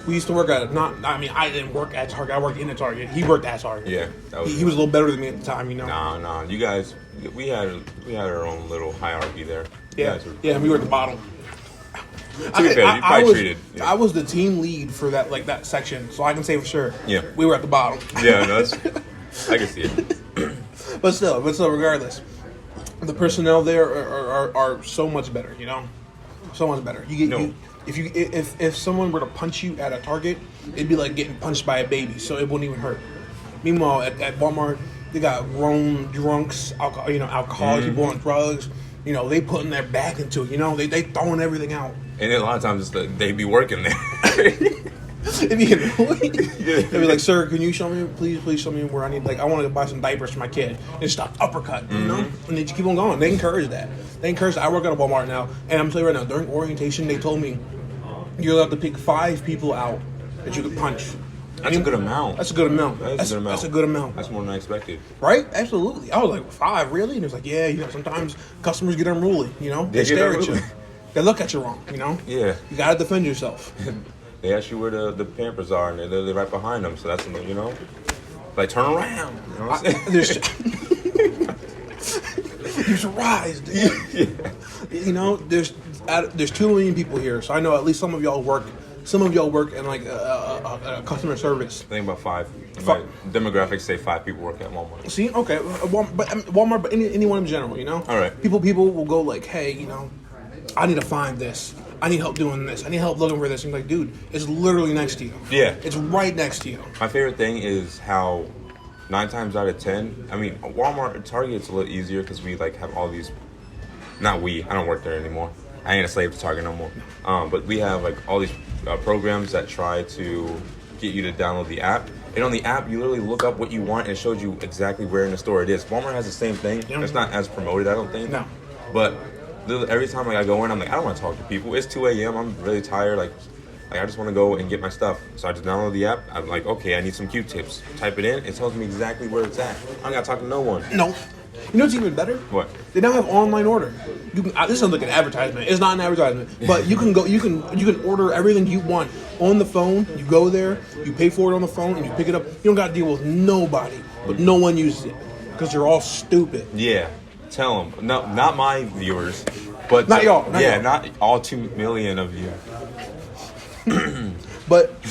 we used to work at I didn't work at Target. I worked in the Target. He worked at Target. yeah, He was a little better than me at the time, you know. Nah. You guys, we had our own little hierarchy there. Yeah, and we were at the bottom. To be fair, you probably treated. Yeah. I was the team lead for that section, so I can say for sure. Yeah. We were at the bottom. Yeah, no, I can see it. But still, regardless, the personnel there are so much better. You know, so much better. If someone were to punch you at a Target, it'd be like getting punched by a baby, so it wouldn't even hurt. Meanwhile, at Walmart, they got grown drunks, alcoholic people on drugs. You know, they putting their back into it. You know, they throwing everything out. And then a lot of times they be working there. It'd be annoying. They'd be like, "Sir, can you show me? Please show me where I need. Like, I want to buy some diapers for my kid." And stop uppercut. You know, and they just keep on going. They encourage that. I work at a Walmart now, and I'm telling you right now. During orientation, they told me you're allowed to pick 5 people out that you could punch. That's a good amount. That's a good amount. That's a good amount. That's more than I expected. Right? Absolutely. I was like, 5, really? And it was like, yeah, you know, sometimes customers get unruly, you know? They stare at you. They look at you wrong, you know? Yeah. You gotta defend yourself. They ask you where the Pampers are, and they're right behind them, so that's, you know? Like, turn around. You know what I'm saying? You should rise, dude. Yeah. You know, there's 2 million people here, so I know at least some of y'all work in like customer service. I think about 5. My demographics say 5 people work at Walmart. See, okay, Walmart, but anyone in general, you know. All right. People will go like, hey, you know, I need to find this. I need help doing this. I need help looking for this. And you're like, dude, it's literally next to you. Yeah. It's right next to you. My favorite thing is how 9 times out of 10, I mean, Walmart, Target's a little easier because we like have all these. I don't work there anymore. I ain't a slave to Target no more. But we have like all these programs that try to get you to download the app. And on the app, you literally look up what you want and it shows you exactly where in the store it is. Walmart has the same thing. Yeah. It's not as promoted, I don't think. No. But every time I go in, I'm like, I don't want to talk to people. It's 2 a.m. I'm really tired. Like I just want to go and get my stuff. So I just download the app. I'm like, okay, I need some Q-tips. Type it in. It tells me exactly where it's at. I don't got to talk to no one. No. You know what's even better? What? They now have online order. You can. This sounds like an advertisement. It's not an advertisement, but you can go. You can order everything you want on the phone. You go there, you pay for it on the phone, and you pick it up. You don't got to deal with nobody, but no one uses it because they're all stupid. Yeah, tell them. No, not my viewers, but not y'all. Not all 2 million of you. But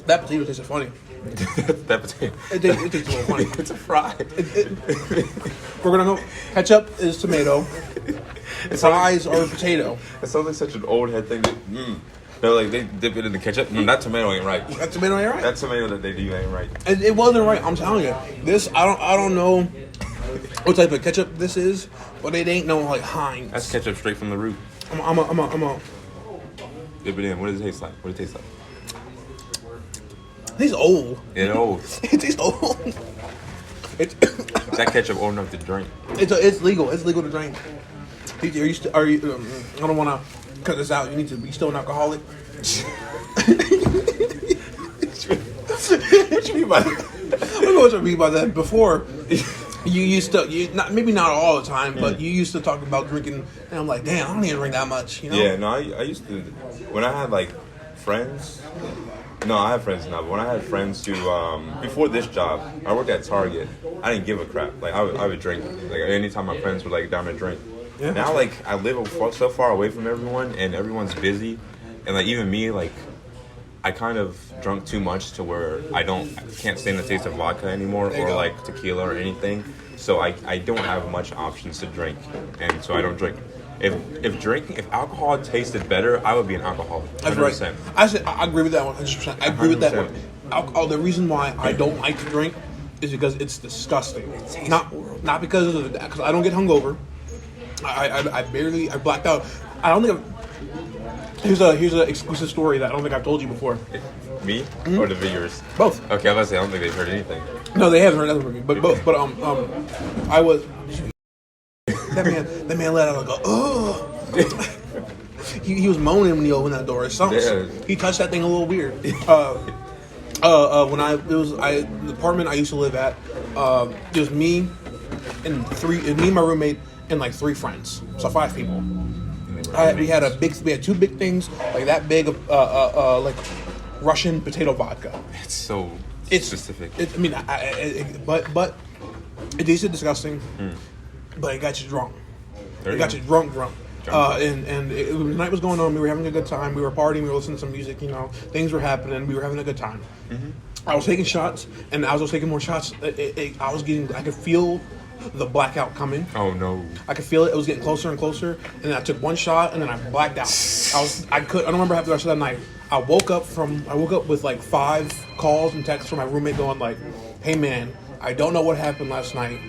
that potato tastes funny. That potato. It tastes a little funny. It's a fry. We're gonna know. Ketchup is tomato. Fries are potato. It sounds like such an old head thing. They're like they dip it in the ketchup. That tomato ain't right. That tomato ain't right. That tomato that they do ain't right. It wasn't right. I'm telling you. This I don't know what type of ketchup this is, but it ain't no like Heinz. That's ketchup straight from the root. I'm a. Dip it in. What does it taste like? What does it taste like? It tastes old. It's old. It tastes old. Is that ketchup old enough to drink? It's legal. It's legal to drink. Are you? I don't want to cut this out. You need to be still an alcoholic. What you mean by that? I don't know what you mean by that. Before, you used to, maybe not all the time, but you used to talk about drinking, and I'm like, damn, I don't even drink that much, you know? Yeah, no, I used to, when I had, like, friends, no, I have friends now, but when I had friends who, before this job, I worked at Target, I didn't give a crap. Like, I would drink, like, anytime my friends were, like, down to drink. Yeah. Now, like, I live so far away from everyone, and everyone's busy, and, like, even me, like, I kind of drunk too much to where I can't stand the taste of vodka anymore or like tequila or anything. So I don't have much options to drink, and so I don't drink. If alcohol tasted better, I would be an alcoholic. 100%. That's right. I agree with that one 100%. I agree with that one. Alcohol, the reason why I don't like to drink is because it's disgusting. Not because of that, because I don't get hungover. I blacked out. I don't think Here's an exclusive story that I don't think I've told you before. Me or the viewers? Both. Okay, I was about to say I don't think they've heard anything. No, they haven't heard nothing from me. But both. But I was. That man let out like he was moaning when he opened that door. He touched that thing a little weird. When the apartment I used to live at, it was me and my roommate and like 3 friends, so 5 people. We had two big things like that big of like Russian potato vodka. It's specific. But it tasted disgusting. But it got you drunk. It got you drunk. The night was going on. We were having a good time. We were partying. We were listening to some music. Things were happening. We were having a good time. I was taking shots, and as I was taking more shots, I could feel the blackout coming. Oh no! I could feel it. It was getting closer and closer, and then I took one shot, and then I blacked out. I don't remember half the rest of that night. I woke up with like 5 calls and texts from my roommate going like, "Hey man, I don't know what happened last night,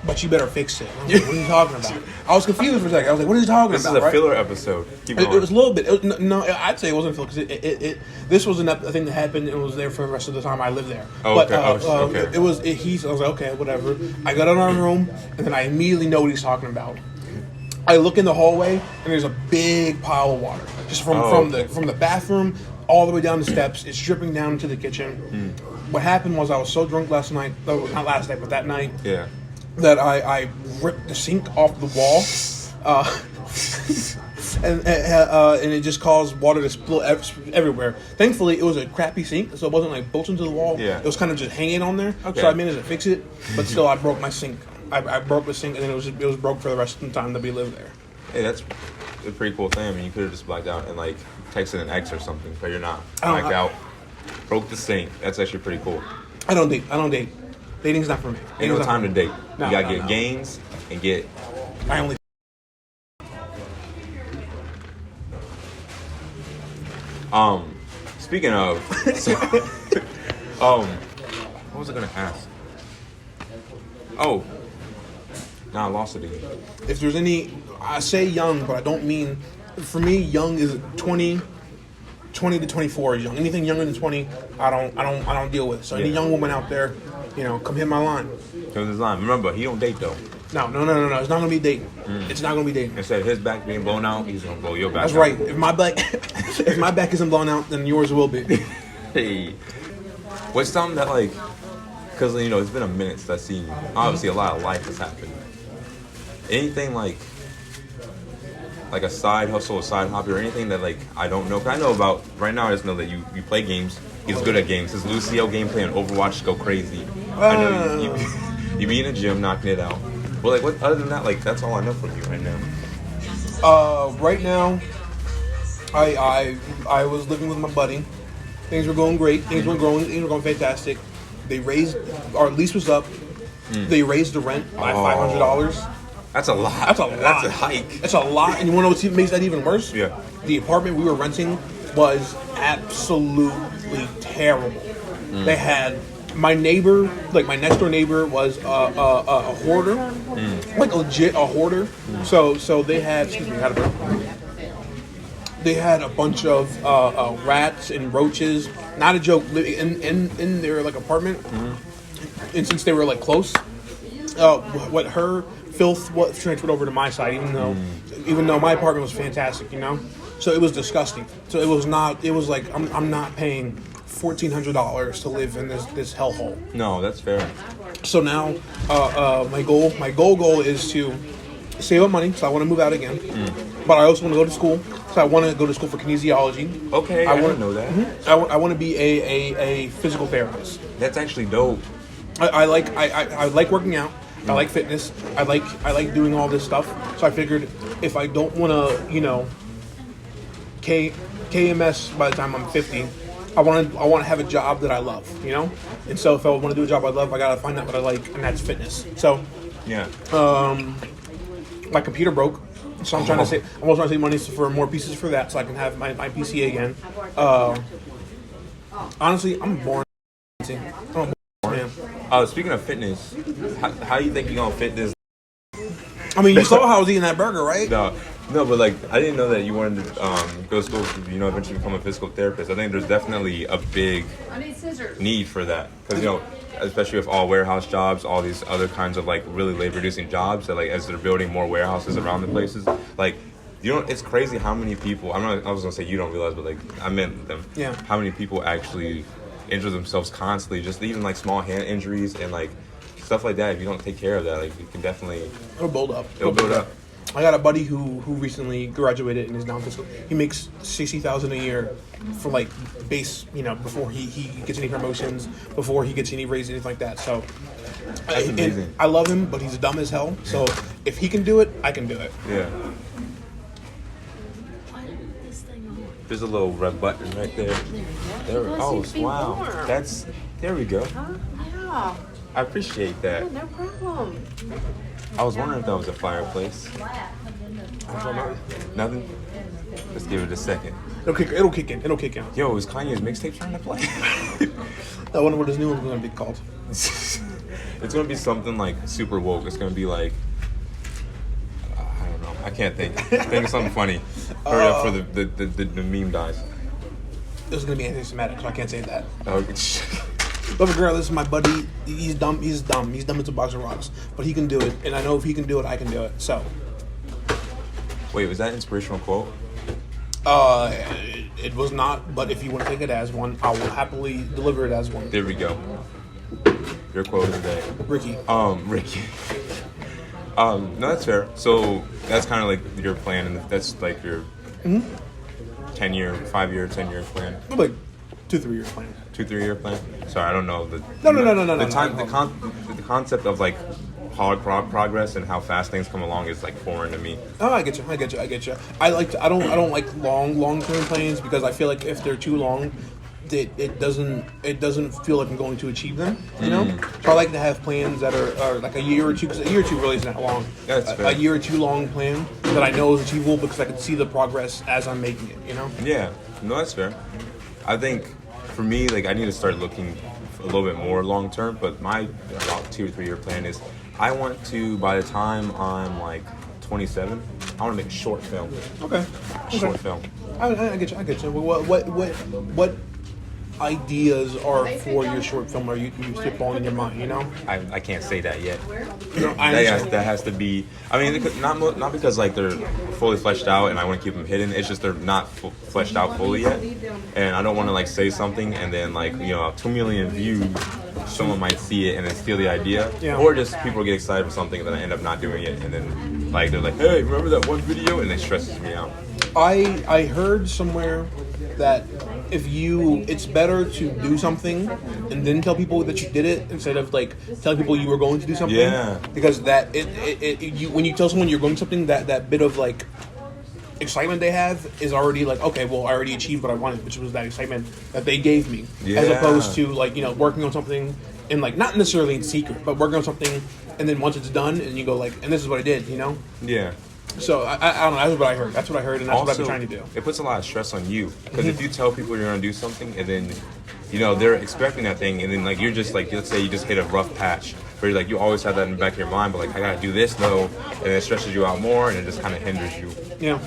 but you better fix it." I was like, "What are you talking about?" I was confused for a second. I was like, "What are you talking about?" This is a filler episode. Keep going. It was a little bit. No, I'd say it wasn't filler because this was a thing that happened. It was there for the rest of the time I lived there. Oh, but, okay. I was like, okay, whatever. I got out of our room, and then I immediately know what he's talking about. I look in the hallway, and there's a big pile of water just from the bathroom all the way down the steps. It's dripping down into the kitchen. What happened was I was so drunk last night. Not last night, but that night. Yeah. That I ripped the sink off the wall, and it just caused water to spill everywhere. Thankfully, it was a crappy sink, so it wasn't like built into the wall. Yeah. It was kind of just hanging on there. Okay. So I managed to fix it, but still, I broke my sink. I broke the sink, and then it was broke for the rest of the time that we lived there. Hey, that's a pretty cool thing. I mean, you could have just blacked out and like texted an ex or something, but you're not. Blacked out, broke the sink. That's actually pretty cool. I don't date. Dating's not for me. Ain't no time to date. No, you gotta get gains and get. I only. Speaking of, what was I gonna ask? Oh, nah, I lost it again. If there's any, I say young, but I don't mean. For me, young is 20 to 24 is young. Anything younger than 20, I don't deal with. So any young woman out there, come hit my line. Come his line. Remember, he don't date though. No. It's not gonna be dating. It's not gonna be dating. Instead of his back being blown out, he's gonna blow your back. That's out. right. If my back isn't blown out, then yours will be. Hey, what's something that like, because it's been a minute since I've seen you. Obviously, a lot of life has happened. Anything like a side hustle, a side hobby, or anything that like I don't know? 'Cause I know about right now. I just know that you play games. He's good at games. His Lucio gameplay and Overwatch go crazy. I know you be in a gym knocking it out. But like, what other than that, like that's all I know from you right now. Right now, I was living with my buddy. Things were going great. Things were growing. Things were going fantastic. Our lease was up. They raised the rent by $500. That's a lot. That's a lot. That's a hike. That's a lot. And you want to know what makes that even worse? Yeah. The apartment we were renting was absolutely terrible. They had my neighbor, like my next door neighbor, was a hoarder, like legit a hoarder. So they had. Excuse me, I had a burp. They had a bunch of rats and roaches. Not a joke. In their like apartment, and since they were like close, what her filth was transferred over to my side. Even though my apartment was fantastic, So it was disgusting. So it was not. It was like I'm not paying $1,400 to live in this hellhole. No, that's fair. So now, my goal is to save up money. So I want to move out again, but I also want to go to school. So I want to go to school for kinesiology. Okay, I want to know that. I want to be a physical therapist. That's actually dope. I like working out. I like fitness. I like doing all this stuff. So I figured if I don't want to, KMS by the time I'm 50, I want to have a job that I love, And so if I want to do a job I love, I gotta find out what I like, and that's fitness. So yeah, my computer broke, so I'm trying to save. I'm also trying to save money for more pieces for that, so I can have my PC again. Honestly, I'm boring. I'm boring, man. Speaking of fitness, how do you think you're gonna fit this? I mean, you saw how I was eating that burger, right? No, but like I didn't know that you wanted to go to school to, eventually become a physical therapist. I think there's definitely a big need for that because especially with all warehouse jobs, all these other kinds of like really labor-reducing jobs that like as they're building more warehouses around the places, like it's crazy how many people. I was gonna say you don't realize, but like I meant them. Yeah. How many people actually injure themselves constantly, just even like small hand injuries and like stuff like that. If you don't take care of that, like you can definitely It'll build up. It'll build up. I got a buddy who recently graduated and is now fiscal. He makes $60,000 a year for like base, before he gets any promotions, before he gets any raises, anything like that. So, That's amazing. I love him, but he's dumb as hell. So if he can do it, I can do it. Yeah. There's a little red button right there. Wow. There we go. Yeah. I appreciate that. No problem. I was wondering if that was a fireplace. Nothing? Let's give it a second. It'll kick in. Yo, is Kanye's mixtape trying to play? I wonder what his new one's going to be called. It's going to be something like super woke. It's going to be like, I don't know. I can't think. Think of something funny. Hurry up for the meme dies. This is going to be anti-Semitic, so I can't say that. Oh, But regardless, my buddy, he's dumb. He's dumb as a box of rocks. But he can do it. And I know if he can do it, I can do it. So. Wait, was that an inspirational quote? It was not, but if you want to take it as one, I will happily deliver it as one. There we go. Your quote of the day. Ricky. Ricky. No, that's fair. So that's kind of like your plan, and that's like your 10-year, 5-year, 10-year plan. Like 2-3 year plan. 2-3 year plan. Sorry, I don't know the. No. The concept of like hard progress and how fast things come along is like foreign to me. Oh, I get you. I don't like long term plans because I feel like if they're too long, it doesn't feel like I'm going to achieve them. So I like to have plans that are like a year or two, because a year or two really isn't that long. That's fair. A year or two long plan that I know is achievable because I can see the progress as I'm making it. Yeah, no, that's fair. I think for me, like I need to start looking a little bit more long term, but my about 2 or 3 year plan is I want to, by the time I'm like 27, I want to make a short film. Okay. Short film. I get you. What ideas are for your short film? Are you spitballing in your mind? I can't say that yet. That has to be. I mean, not because like they're fully fleshed out and I want to keep them hidden. It's just they're not fleshed out fully yet, and I don't want to like say something and then like 2 million views, someone might see it and then steal the idea, or just people get excited for something and then I end up not doing it, and then like they're like, hey, remember that one video, and it stresses me out. I heard somewhere that it's better to do something and then tell people that you did it instead of like telling people you were going to do something. Yeah. Because that when you tell someone you're going to something, that bit of like excitement they have is already like, okay, well, I already achieved what I wanted, which was that excitement that they gave me, as opposed to like working on something and like not necessarily in secret, but working on something and then once it's done and you go like, and this is what I did, Yeah. So I don't know. That's what I heard. That's what I heard, and that's also, what I've been trying to do. It puts a lot of stress on you because if you tell people you're gonna do something and then they're expecting that thing, and then like you're just like, let's say you just hit a rough patch where you're like, you always have that in the back of your mind, but like I gotta do this though, and it stresses you out more and it just kind of hinders you. Yeah,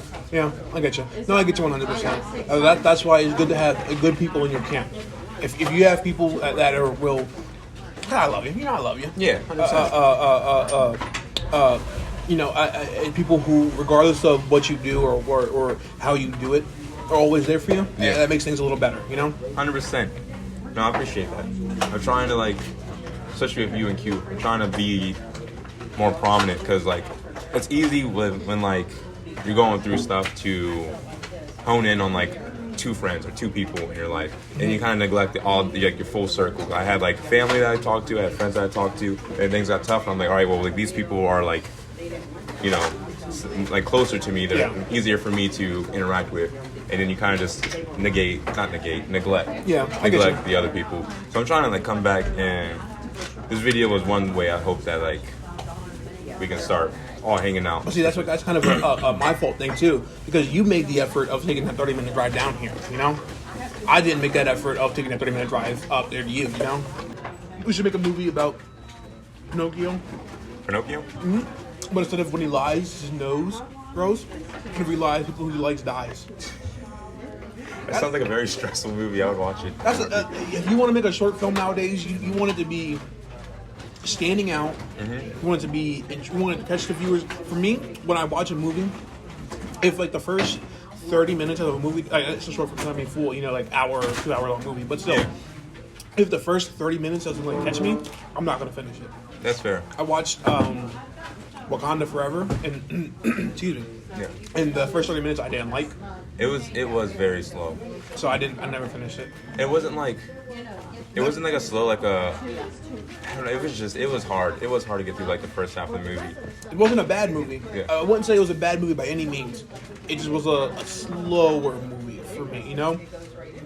I get you. No, I get you 100%. That's why it's good to have good people in your camp. If you have people that will, I love you. I love you. Yeah. 100%. People who, regardless of what you do or how you do it, are always there for you. Yeah. That makes things a little better, 100%. No, I appreciate that. I'm trying to like, especially with you and Q, I'm trying to be more prominent because like, it's easy when like you're going through stuff to hone in on like 2 friends or 2 people in your life, and you kind of neglect your full circle. I had like family that I talked to, I had friends that I talked to, and things got tough, and I'm like, all right, well, like these people are like, like closer to me, they're Yeah. easier for me to interact with, and then you kind of just neglect Yeah, I get you. the other people. So I'm trying to like come back, and this video was one way I hope that like we can start all hanging out. See, that's kind of a my fault thing too, because you made the effort of taking that 30-minute drive down here. I didn't make that effort of taking that 30-minute drive up there to you. We should make a movie about Pinocchio. Pinocchio? Mm-hmm. But instead of when he lies, his nose grows. And if he lies, people who he likes dies. That sounds like a very stressful movie. I would watch it. If you want to make a short film nowadays, you want it to be standing out. Mm-hmm. You want it to catch the viewers. For me, when I watch a movie, if like the first 30 minutes of a movie, it's a short film, I mean full, like hour, 2 hour long movie, but still, if the first 30 minutes doesn't like catch me, I'm not gonna finish it. That's fair. I watched Wakanda Forever, and excuse me. Yeah. And the first 30 minutes I didn't like, It was very slow. so I never finished it. It wasn't like a slow like a. I don't know. It was hard. It was hard to get through like the first half of the movie. It wasn't a bad movie. Yeah. I wouldn't say it was a bad movie by any means. It just was a slower movie for me. You know,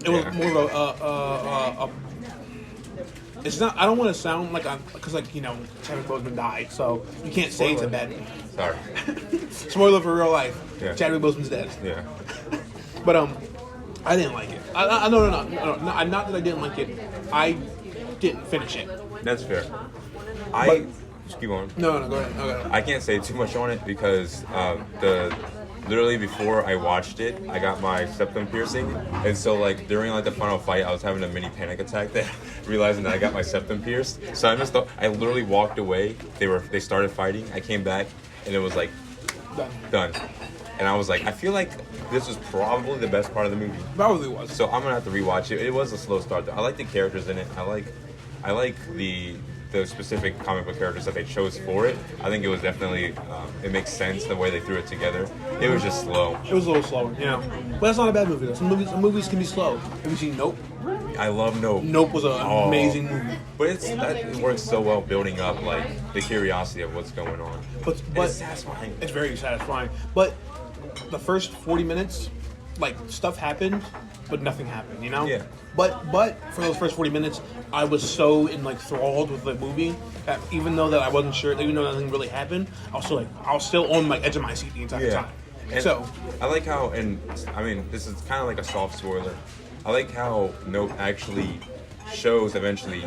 it was more of a. It's not. I don't want to sound like because Chadwick Boseman died, so you can't say it's a bad movie. Sorry. Spoiler for real life. Yeah. Chadwick Boseman's dead. Yeah. But I didn't like it. No. Not that I didn't like it. I didn't finish it. That's fair. Just keep going. No, go ahead. Okay. I can't say too much on it because literally before I watched it, I got my septum piercing, and so like during like the final fight, I was having a mini panic attack there, realizing that I got my septum pierced. So I literally walked away. They started fighting. I came back, and it was like done. And I was like, I feel like this was probably the best part of the movie. Probably was. So I'm gonna have to rewatch it. It was a slow start though. I like the characters in it. I like the specific comic book characters that they chose for it. I think it was definitely it makes sense the way they threw it together. It was just slow. It was a little slower, yeah. But that's not a bad movie though. Some movies can be slow. Have you seen Nope? I love Nope. Nope was an amazing movie. But it works so well building up like the curiosity of what's going on. But it's satisfying. It's very satisfying. But the first 40 minutes, like stuff happened, but nothing happened. You know? Yeah. But for those first 40 minutes, I was so enthralled with the movie that even though that I wasn't sure, even though nothing really happened, I was still on my edge of my seat the entire time. And so I like how, and I mean, this is kind of like a soft spoiler. I like how Nope actually shows eventually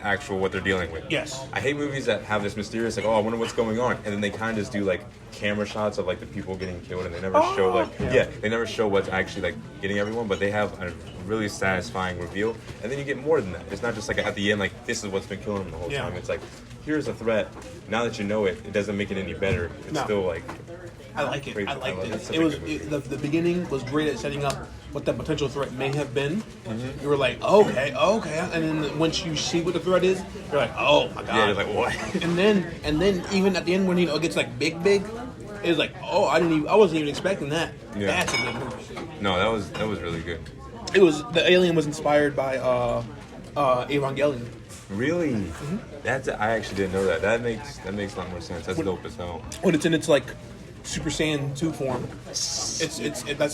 actual what they're dealing with. Yes. I hate movies that have this mysterious like, oh, I wonder what's going on, and then they kind of just do like camera shots of like the people getting killed, and they never show like they never show what's actually like getting everyone, but they have a really satisfying reveal, and then you get more than that. It's not just like at the end like this is what's been killing them the whole time. It's like here's a threat. Now that you know it, it doesn't make it any better. It's still like. I like it. Crazy. I liked it. It was The beginning was great at setting up what that potential threat may have been. Mm-hmm. You were like, okay, and then once you see what the threat is, you're like, oh my god. Yeah, you're like what? and then even at the end when it gets like big, it's like, oh, I wasn't even expecting that. Yeah. That's a good movie. No, that was really good. It was the alien was inspired by Evangelion. Really? Mm-hmm. I actually didn't know that. That makes a lot more sense. That's dope as hell. When it's in its like Super Saiyan 2 form, that's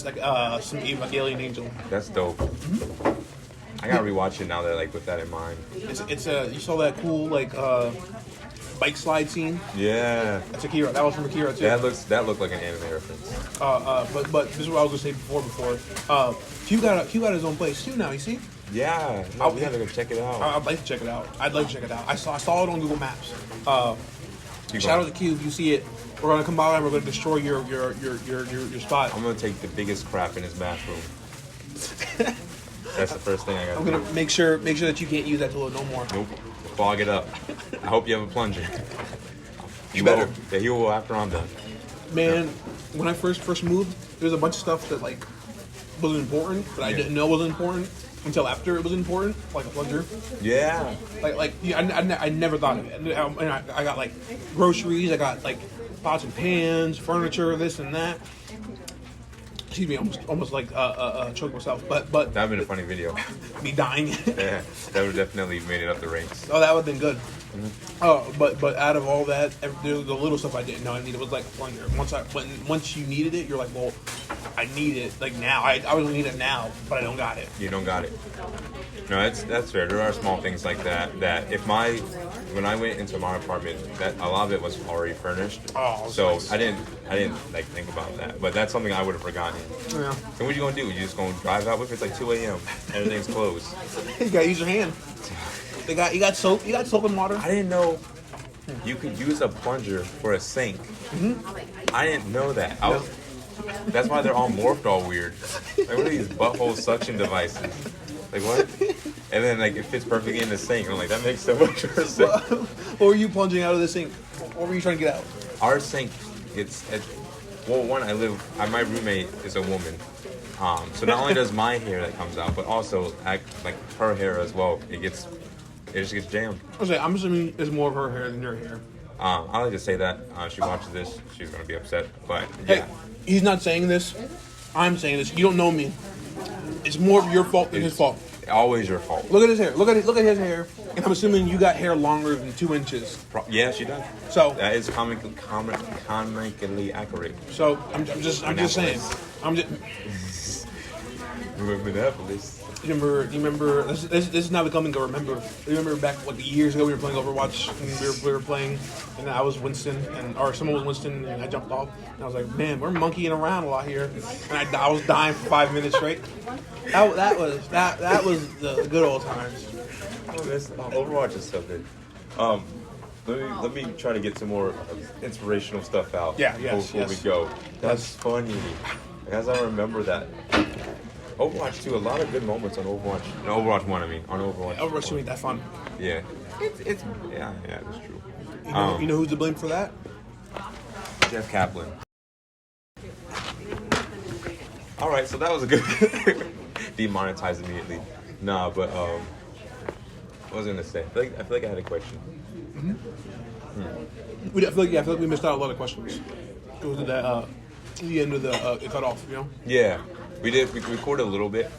like some Evangelion angel. That's dope. Mm-hmm. I gotta rewatch it now that like with that in mind. It's you saw that cool like bike slide scene. Yeah. That's Akira. That was from Akira too. That looked like an anime reference. But this is what I was gonna say before. Q got his own place too now. You see? Yeah. No, we have to go check it out. I'd like to check it out. I saw it on Google Maps. Shout out to Q if you see it. We're gonna come by and we're gonna destroy your spot. I'm gonna take the biggest crap in his bathroom. That's the first thing I gotta do. I'm gonna make sure that you can't use that toilet no more. Nope. Fog it up. I hope you have a plunger. You better. Yeah, he will after I'm done. Man, when I first moved, there was a bunch of stuff that like was important, but I didn't know was important until after it was important, like a plunger. Yeah. I never thought of it. And I got like groceries. I got like pots and pans, furniture, this and that. Excuse me, almost like choke myself. But that'd have been a funny video. Me dying. Yeah, that would have definitely made it up the ranks. Oh, that would have been good. Mm-hmm. But out of all that, the little stuff I didn't know I needed was like a plunger. Once you needed it, you're like, well, I need it like now. I really need it now, but I don't got it. You don't got it. No, that's fair. There are small things like that. That when I went into my apartment, that a lot of it was already furnished. Oh, so nice. I didn't like think about that. But that's something I would have forgotten. Yeah. So what you gonna do? You just gonna drive out with it? It's like 2 a.m. Everything's closed. You gotta use your hand. You got soap. You got soap and water. I didn't know you could use a plunger for a sink. Mm-hmm. I didn't know that. That's why they're all morphed all weird. Like, what are these butthole suction devices? Like, what? And then, like, it fits perfectly in the sink. I'm like, that makes so much more sense. What were you plunging out of the sink? What were you trying to get out? Our sink, my roommate is a woman. So not only does my hair that comes out, but also, like, her hair as well. It just gets jammed. I'm assuming it's more of her hair than your hair. I like to say that she watches this, she's gonna be upset. But Hey, yeah, he's not saying this. I'm saying this. You don't know me. It's more of your fault than his fault. always your fault. Look at his hair. Look at his hair. And I'm assuming you got hair longer than 2 inches. Yeah, she does. So That is comically accurate. So I'm just saying. I'm just. Minneapolis. You remember? This is now becoming a remember. You remember back years ago we were playing Overwatch and we were playing, and I was Winston or someone was Winston and I jumped off and I was like, man, we're monkeying around a lot here, and I was dying for 5 minutes straight. That was the good old times. Overwatch is so good. Let me try to get some more inspirational stuff out. Before we go. That's funny. As I remember that. Overwatch 2, a lot of good moments on Overwatch. No, Overwatch 1, I mean. On Overwatch. Overwatch 2 ain't that fun. Yeah. It's yeah, that's true. You know who's to blame for that? Jeff Kaplan. Alright, so that was a good demonetized immediately. Nah, but what was I gonna say? I feel like I had a question. I feel like we missed out a lot of questions. It was that the end of the it cut off, you know? Yeah. We recorded a little bit,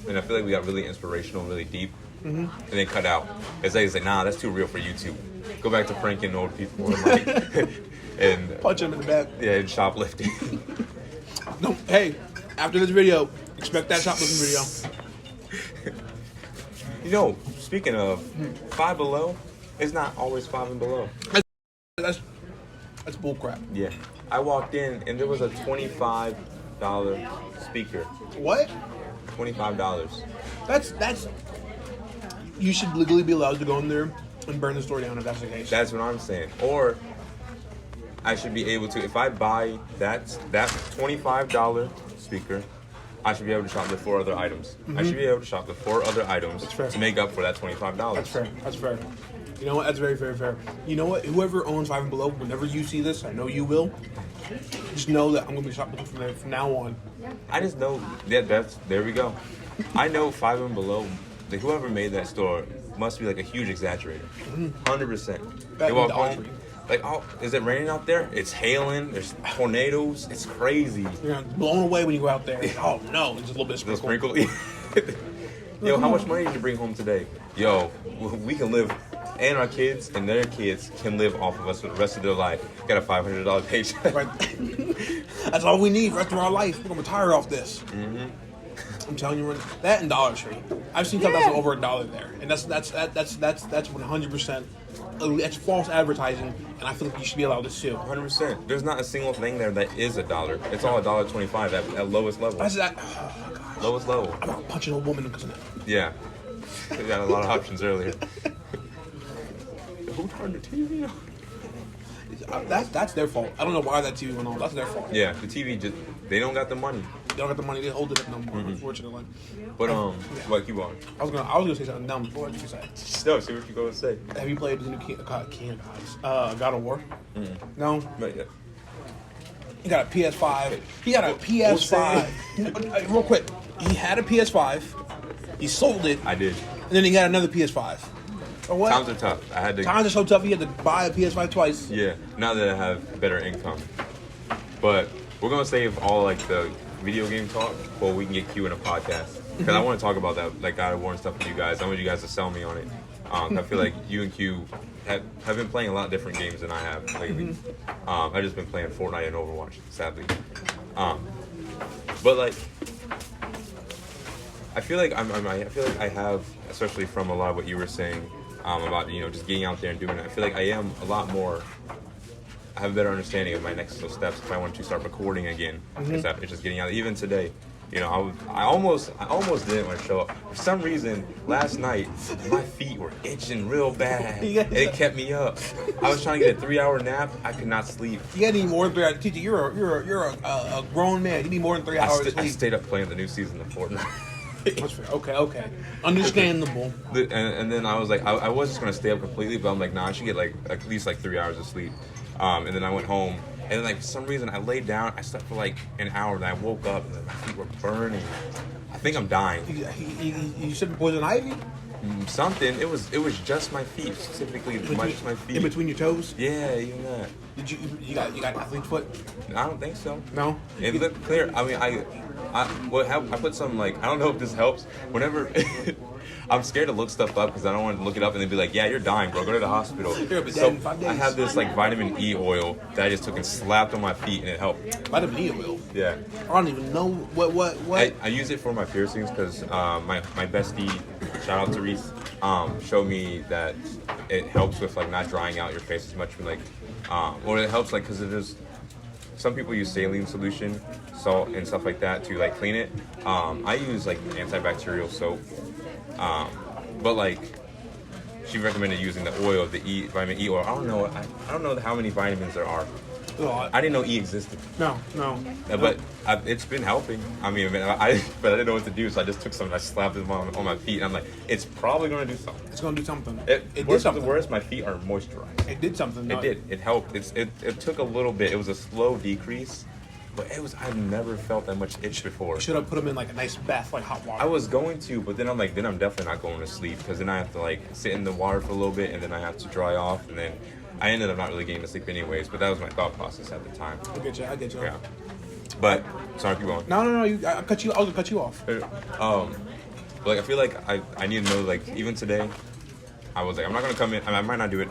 and I feel like we got really inspirational, really deep, and then cut out. It's like, nah, that's too real for YouTube. Go back to pranking old people and and Punch him in the back. Yeah, and shoplifting. No, hey, after this video, expect that shoplifting video. You know, speaking of Five Below, it's not always Five and Below. That's bullcrap. Yeah, I walked in and there was a $25 speaker. What? $25. That's. You should legally be allowed to go in there and burn the store down if that's the case. That's what I'm saying. Or I should be able to, if I buy that $25 speaker, I should be able to shop the 4 other items. I should be able to shop the 4 other items to make up for that $25. That's fair. That's fair. You know what? That's very, very fair. You know what? Whoever owns Five and Below, whenever you see this, I know you will. Just know that I'm gonna be shoplifting from now on. I just know there we go. I know Five and Below. Whoever made that store must be like a huge exaggerator. 100%. They walk home, like, oh, is it raining out there? It's hailing. There's tornadoes. It's crazy. You're blown away when you go out there. Oh no, it's just a little bit of sprinkle. Yo, how much money did you bring home today? Yo, we can live, and our kids and their kids can live off of us for the rest of their life. Got a $500 paycheck. Right. That's all we need for the rest of our life. We're gonna retire off this. I'm telling you, that and Dollar Tree. I've seen stuff that's over $1 there, and that's 100%. It's false advertising, and I feel like you should be allowed to sue. 100%. There's not a single thing there that is $1. It's all $1.25 at lowest level. That's that. Oh my gosh. Lowest level. I'm not punching a woman because of that. Yeah. We got a lot of options earlier. Who turned the TV on? That's their fault. I don't know why that TV went on. That's their fault. Yeah, the TV they don't got the money. They don't got the money. They hold it up no more, unfortunately. But what keep on? I was gonna say something dumb before you said. No, see what you gonna say. Have you played the new God of War? No. Not yet. He got a PS5. He got a PS5. Real quick, he had a PS5. He sold it. I did. And then he got another PS5. Or what? Times are tough. Times are so tough. He had to buy a PS5 twice. Yeah. Now that I have better income, but we're gonna save all like the video game talk, but we can get Q in a podcast because I want to talk about that, like God of War and stuff with you guys. I want you guys to sell me on it. I feel like you and Q have been playing a lot of different games than I have lately. I've just been playing Fortnite and Overwatch, sadly. But like, I feel like I have, especially from a lot of what you were saying about just getting out there and doing it. I feel like I am a lot more. I have a better understanding of my next steps if I want to start recording again. It's just getting out. Even today, I almost didn't want to show up. For some reason, last night my feet were itching real bad. And it kept me up. I was trying to get a 3-hour nap. I could not sleep. You need more than 3 hours. TJ, you're a grown man. You need more than 3 hours to sleep. I stayed up playing the new season of Fortnite. Okay. Understandable. And then I was like, I was just gonna stay up completely, but I'm like, nah, I should get like at least like 3 hours of sleep. And then I went home, and then like for some reason I laid down. I slept for like an hour, and I woke up, and my feet were burning. I think I'm dying. You said poison ivy? Something. It was just my feet, specifically just my feet. In between your toes? Yeah, even that. Did you got athlete's foot? I don't think so. No. It looked clear. I mean, I put some like I don't know if this helps. Whenever I'm scared to look stuff up because I don't want to look it up and they'd be like, yeah, you're dying, bro. Go to the hospital. So I have this like vitamin E oil that I just took and slapped on my feet and it helped. Vitamin E oil? Yeah. I don't even know what. I use it for my piercings because my bestie, shout out to Reese, showed me that it helps with like not drying out your face as much. Like, or it helps like because it is. Some people use saline solution, salt, and stuff like that to like clean it. I use like antibacterial soap, but like she recommended using the oil, the vitamin E oil. I don't know how many vitamins there are. I didn't know E existed. No. But it's been helping. I mean, but I didn't know what to do, so I just took some and I slapped them on my feet. And I'm like, it's probably going to do something. It's going to do something. It did something. The worst, my feet are moisturized. It did something. No, it did. It helped. It took a little bit. It was a slow decrease, but I've never felt that much itch before. You should have put them in like a nice bath, like hot water. I was going to, but then I'm like, I'm definitely not going to sleep because then I have to like sit in the water for a little bit and then I have to dry off and then I ended up not really getting to sleep anyways, but that was my thought process at the time. I get you. Yeah. But, sorry, keep going. No. I was gonna cut you off. Like, I feel like I need to know, like, even today, I was like, I'm not gonna come in, I might not do it.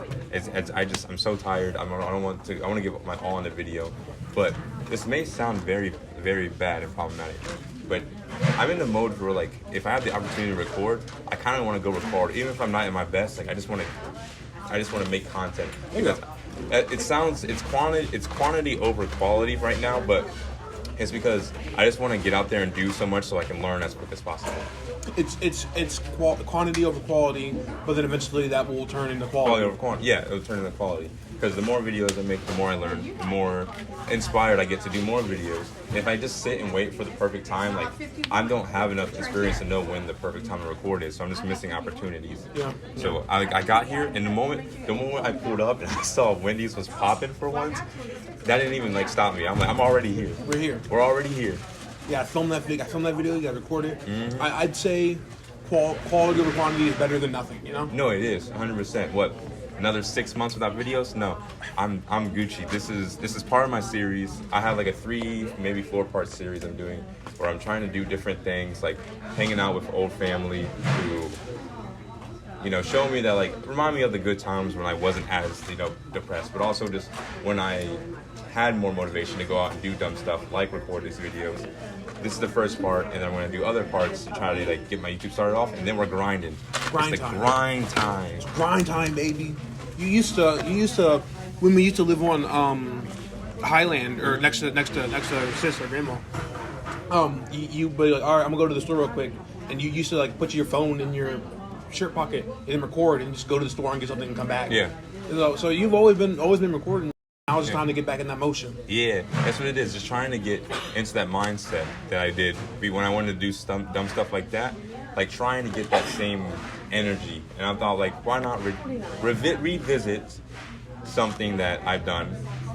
I'm so tired. I want to give my all in the video. But this may sound very, very bad and problematic. But I'm in the mode where, like, if I have the opportunity to record, I kind of want to go record. Even if I'm not in my best, like, I just want to make content because it's quantity over quality right now, but it's because I just want to get out there and do so much so I can learn as quick as possible. It's quantity over quality, but then eventually that will turn into quality. Quality over quantity. Yeah, it will turn into quality because the more videos I make, the more I learn, the more inspired I get to do more videos. And if I just sit and wait for the perfect time, like I don't have enough experience to know when the perfect time to record is, so I'm just missing opportunities. Yeah. So I got here, and the moment I pulled up and I saw Wendys was popping for once, that didn't even like stop me. I'm like, I'm already here. We're here. We're already here. Yeah, I filmed that video. You got to record it. Mm-hmm. I'd say quality over quantity is better than nothing. You know? No, it is 100%. What? Another 6 months without videos? No, I'm Gucci. This is part of my series. I have like a 3, maybe 4-part series I'm doing where I'm trying to do different things, like hanging out with old family who, you know, show me that, like, remind me of the good times when I wasn't as, you know, depressed, but also just when I had more motivation to go out and do dumb stuff like record these videos. This is the first part, and then I'm going to do other parts to try to like get my YouTube started off, and then we're grinding. Grind it's the time. grind time. It's grind time, baby. You used to when we used to live on Highland or next to sis or grandma. You'd be like, all right, I'm gonna go to the store real quick, and you used to like put your phone in your shirt pocket and then record and just go to the store and get something and come back. Yeah. So you've always been recording. Now it's time to get back in that motion. Yeah, that's what it is. Just trying to get into that mindset that I did when I wanted to do dumb stuff like that. Like trying to get that same energy. And I thought, like, why not revisit something that I've done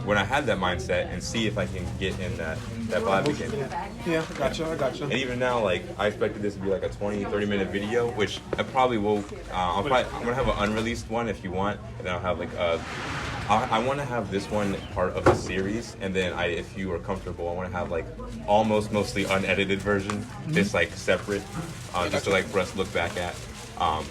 when I had that mindset and see if I can get in that vibe again. Yeah, I gotcha. And even now, like, I expected this to be like a 20-30 minute video, which I probably will. I'm going to have an unreleased one if you want. And then I'll have like I want to have this one part of the series, and then if you are comfortable, I want to have like mostly unedited version, just like separate, just to like for us to look back at.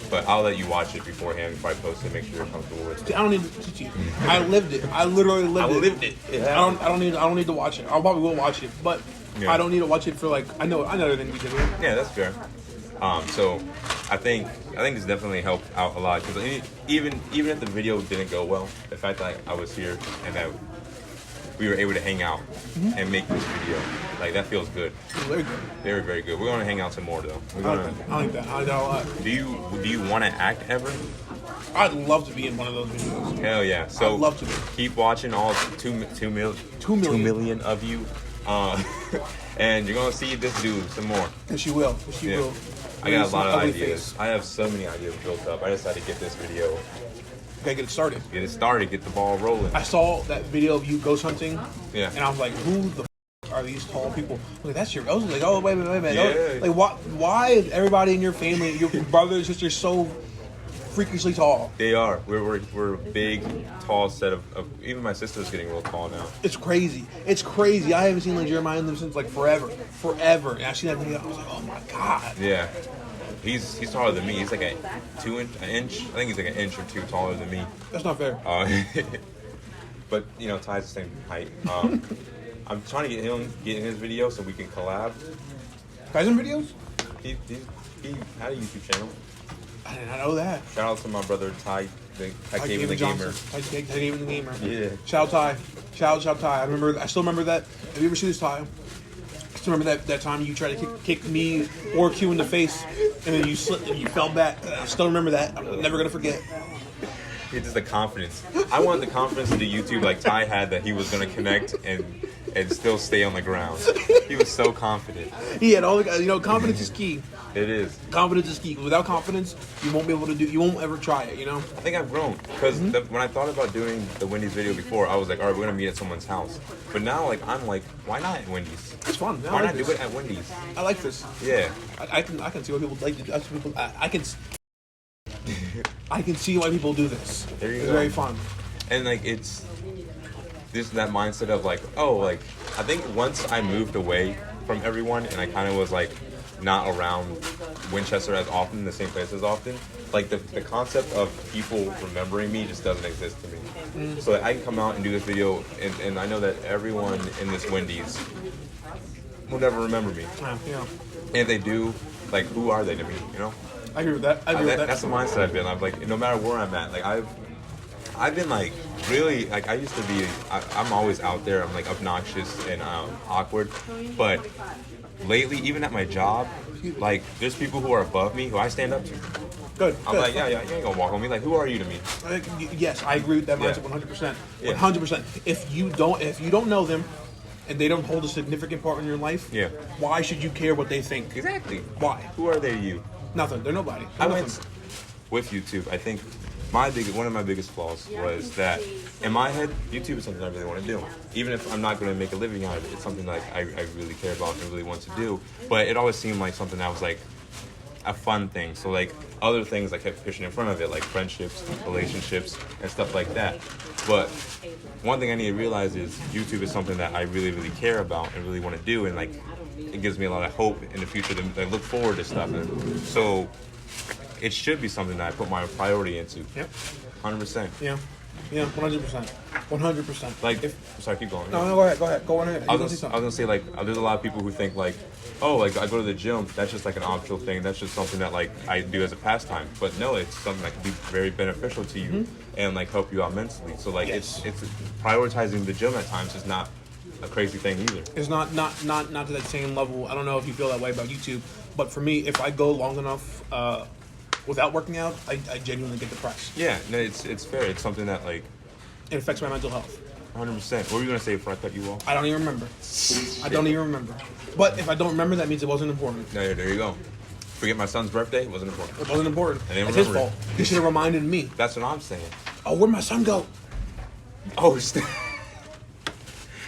But I'll let you watch it beforehand before I post it. Make sure you're comfortable with it. I don't need to teach you. I lived it. I literally lived it. I don't need to watch it. I probably will watch it, but yeah. I don't need to watch it for like I know everything we did. Yeah, that's fair. So I think it's definitely helped out a lot because even if the video didn't go well, the fact that I was here and that we were able to hang out and make this video, like that feels good. Very good. Very, very good. We're gonna hang out some more though. I like that. I like that a lot. Do you want to act ever? I'd love to be in one of those videos. Hell yeah! So I'd love to be. Keep watching all 2 million of you, and you're gonna see this dude some more. And she will. She will. I got a lot of ideas. Face. I have so many ideas built up. I just had to get this video. Gotta get it started. Get the ball rolling. I saw that video of you ghost hunting. Yeah. And I was like, who the are these tall people. Like, that's your. I was like, oh wait. Yeah. Like, why is everybody in your family, your brothers and sisters, so freakishly tall? They are. We're a big, tall set of. Even my sister's getting real tall now. It's crazy. It's crazy. I haven't seen like Jeremiah and them since like forever. And I seen that video. I was like, oh my god. Yeah. He's taller than me. He's like an inch. I think he's like an inch or two taller than me. That's not fair. But you know, Ty's the same height. I'm trying to get in his video so we can collab. Tyson videos? He had a YouTube channel. I did not know that. Shout out to my brother Ty, Ty Gaming the Gamer. Ty Gaming the Gamer. Yeah. Shout out Ty. Shout out Ty. I still remember that. Have you ever seen this, Ty? I still remember that time you tried to kick me or Q in the face, and then you slipped and you fell back. I still remember that. I'm never gonna forget. It's just the confidence. I want the confidence to do YouTube like Ty had, that he was gonna connect and still stay on the ground. He was so confident. He had all the, confidence is key. It is. Confidence is key. Without confidence, you won't be able to you won't ever try it, I think I've grown. Because when I thought about doing the Wendys video before, I was like, all right, we're going to meet at someone's house. But now, I'm like, why not at Wendys? It's fun. Why not do it at Wendys? I like this. Yeah. I can see why people like it. I can see why people do this. There you it's go. Very fun. And, it's this that mindset of, I think once I moved away from everyone and I kind of was, not around Winchester as often, the same place as often, the concept of people remembering me just doesn't exist to me. So I can come out and do this video, and I know that everyone in this Wendys will never remember me. Yeah. And if they do, who are they to me, I agree with that. I agree with that. That's the mindset I've been. I'm no matter where I'm at, I've been really, I used to be, I'm always out there, I'm obnoxious and awkward, but lately, even at my job, there's people who are above me who I stand up to. Good. I'm like, yeah, you ain't gonna walk on me. Who are you to me? Yes, I agree with that mindset 100%. 100%. If you don't know them, and they don't hold a significant part in your life, why should you care what they think? Exactly. Why? Who are they to you? Nothing. They're nobody. I went with YouTube. I think one of my biggest flaws was that in my head, YouTube is something I really want to do. Even if I'm not going to make a living out of it, it's something that I really care about and really want to do. But it always seemed like something that was a fun thing. So other things I kept pushing in front of it, like friendships, relationships, and stuff like that. But one thing I need to realize is YouTube is something that I really, really care about and really want to do, and it gives me a lot of hope in the future to look forward to stuff. And so it should be something that I put my priority into. Yep. 100%. Yeah. Yeah, 100%. 100%. Sorry, keep going. No, go ahead. Go on ahead. I was gonna say there's a lot of people who think I go to the gym. That's just an optional thing. That's just something that I do as a pastime. But no, it's something that can be very beneficial to you and help you out mentally. So it's prioritizing the gym at times is not a crazy thing either. It's not to that same level. I don't know if you feel that way about YouTube, but for me, if I go long enough without working out, I genuinely get depressed. Yeah, no, it's fair. It's something that it affects my mental health. 100%. What were you gonna say before I cut you off? I don't even remember. But if I don't remember, that means it wasn't important. No, there you go. Forget my son's birthday. It wasn't important. It wasn't important. It's his fault. He should have reminded me. That's what I'm saying. Oh, where'd my son go? Oh,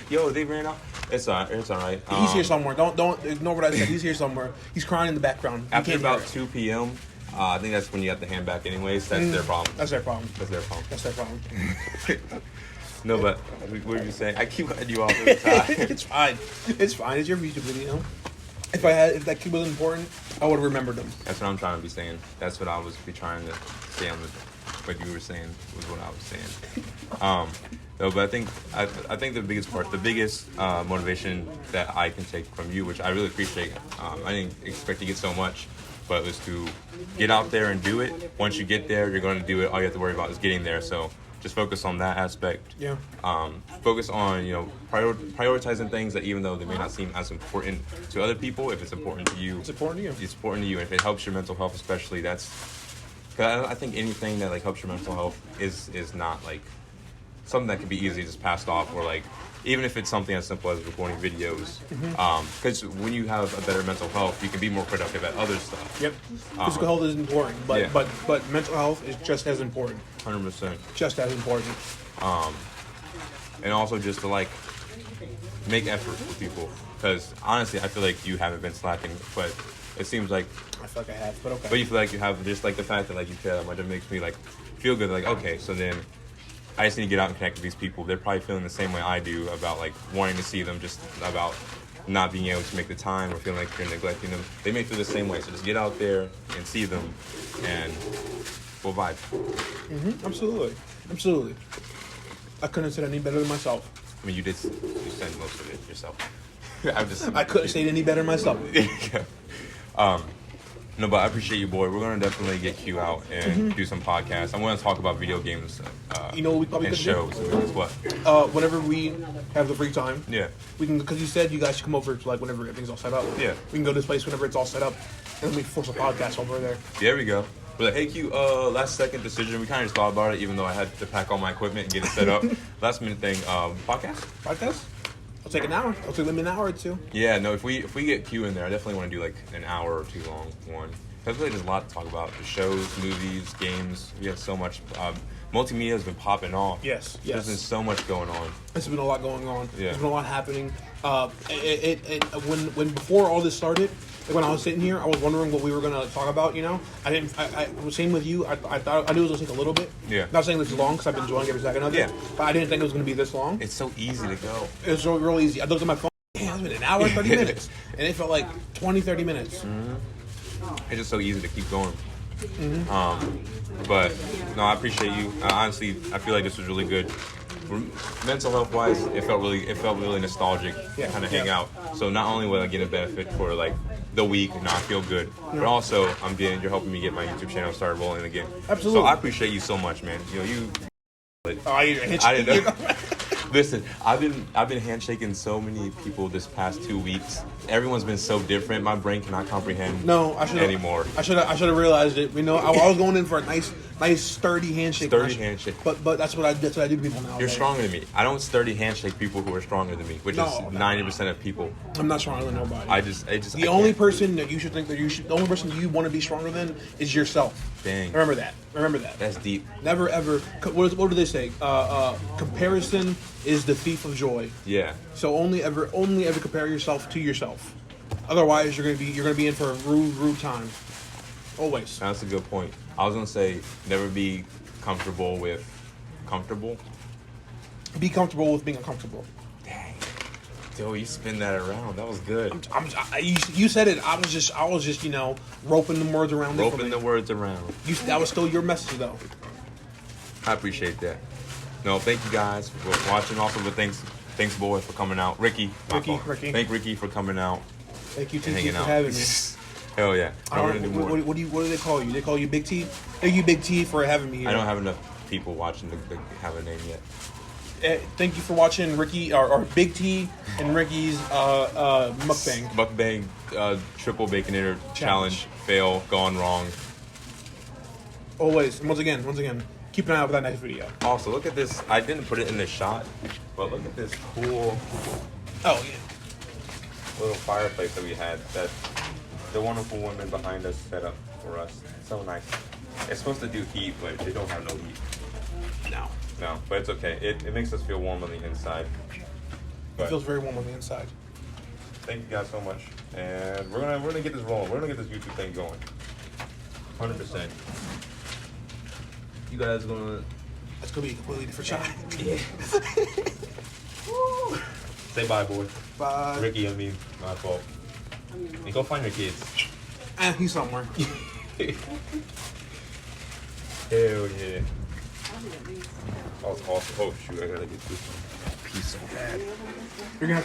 yo, they ran out. It's all right. He's here somewhere. Don't ignore what I said. He's here somewhere. He's crying in the background. After about 2 p.m., I think that's when you have to hand back anyways. That's their problem. That's their problem. No, but what were you saying? I keep cutting you off every time. It's fine. It's your YouTube video. If that kid was important, I would have remembered him. That's what I'm trying to be saying. That's what I was trying to say on what you were saying was what I was saying. No, but I think the biggest motivation that I can take from you, which I really appreciate. I didn't expect to get so much, but was to get out there and do it. Once you get there, you're going to do it. All you have to worry about is getting there. So just focus on that aspect. Yeah. Focus on prioritizing things that even though they may not seem as important to other people, if it's important to you, it's important to you. It's important to you. If it helps your mental health, especially, that's. Cause I think anything that helps your mental health is not something that can be easily just passed off, or even if it's something as simple as recording videos. Because when you have a better mental health, you can be more productive at other stuff. Yep. Physical health is important, but mental health is just as important. 100%. Just as important. And also just to make effort with people. Because honestly, I feel like you haven't been slacking, but it seems like. I feel like I have, but okay. But you feel like you have just like the fact that like you care that much, it makes me like feel good. Like okay, so then I just need to get out and connect with these people. They're probably feeling the same way I do about like wanting to see them, just about not being able to make the time or feeling like you're neglecting them. They may feel the same way. So just get out there and see them, and we'll vibe. Absolutely. I couldn't have said any better than myself. I mean, you said most of it yourself. I couldn't have said any better myself. No, but I appreciate you, boy. We're gonna definitely get Q out and do some podcasts. I want to talk about video games. You know what we probably and could shows. do? And what? Whenever we have the free time, Yeah. we can, because you said you guys should come over to like whenever everything's all set up. Yeah. We can go to this place whenever it's all set up, and then we force a podcast over there. There we go. We're like, hey Q, last second decision. We kind of just thought about it, even though I had to pack all my equipment and get it set up. Last minute thing. Podcast. It'll take an hour. It'll take them an hour or two. Yeah. No. If we get Q in there, I definitely want to do like an hour or two long one. Because really, there's a lot to talk about. The shows, movies, games. We have so much. Multimedia has been popping off. Yes. There's been so much going on. There's been a lot going on. Yeah. There's been a lot happening. When before all this started, like when I was sitting here, I was wondering what we were gonna talk about. You know, I same with you. I thought I knew it was gonna take a little bit. Yeah. Not saying this is long because I've been enjoying every second of it. Yeah. But I didn't think it was gonna be this long. It's so easy to go. It was real easy. I looked at my phone. Damn, it's been an hour and 30 minutes, and it felt like 20, 30 minutes. It's just so easy to keep going. But no, I appreciate you. Honestly, I feel like this was really good. Mental health wise, it felt really nostalgic. Yeah, Kind of hang yeah. out. So not only will I get a benefit for like the week, and I feel good, but also you're helping me get my YouTube channel started rolling again. Absolutely. So I appreciate you so much, man. You know you. Oh, you're I didn't know. Listen, I've been handshaking so many people this past 2 weeks. Everyone's been so different. My brain cannot comprehend anymore. I should have realized it. You know, I was going in for a nice sturdy handshake. Handshake. But that's what I do to people now. You're stronger than me. I don't sturdy handshake people who are stronger than me, which is 90% of people. I'm not stronger than nobody. The only person that you should think that the only person you want to be stronger than is yourself. Dang. Remember that. That's deep. Never ever. What do they say? Comparison is the thief of joy. Yeah. So only ever compare yourself to yourself. Otherwise, you're gonna be in for a rude time. Always. That's a good point. I was gonna say never be comfortable with comfortable. Be comfortable with being uncomfortable. Dang. Yo, you spin that around. That was good. You said it. I was just roping the words around. That was still your message though. I appreciate that. No, thank you guys for watching. Also, but thanks boy for coming out. Ricky. Thank Ricky for coming out. Thank you, TT, hanging for out. having me. Hell yeah. What do they call you? They call you Big T? Thank you, Big T, for having me here. I don't have enough people watching to have a name yet. Thank you for watching Ricky or Big T and Ricky's mukbang. Mukbang, triple Baconator challenge, fail, gone wrong. Always. And once again, keep an eye out for that next video. Also, look at this. I didn't put it in the shot, but look at this cool little fireplace that we had that the wonderful women behind us set up for us. So nice. It's supposed to do heat, but they don't have no heat. No, but it's okay. It makes us feel warm on the inside. But It feels very warm on the inside. thank you guys so much, and we're gonna get this rolling. We're gonna get this YouTube thing going. 100%. You guys gonna? It's gonna be a completely different shot. Yeah. Say bye, boy. Bye. Ricky, my fault. And go find your kids. He's somewhere. Hell yeah. That was awesome. Oh shoot, I gotta get this piece so bad. You're gonna have to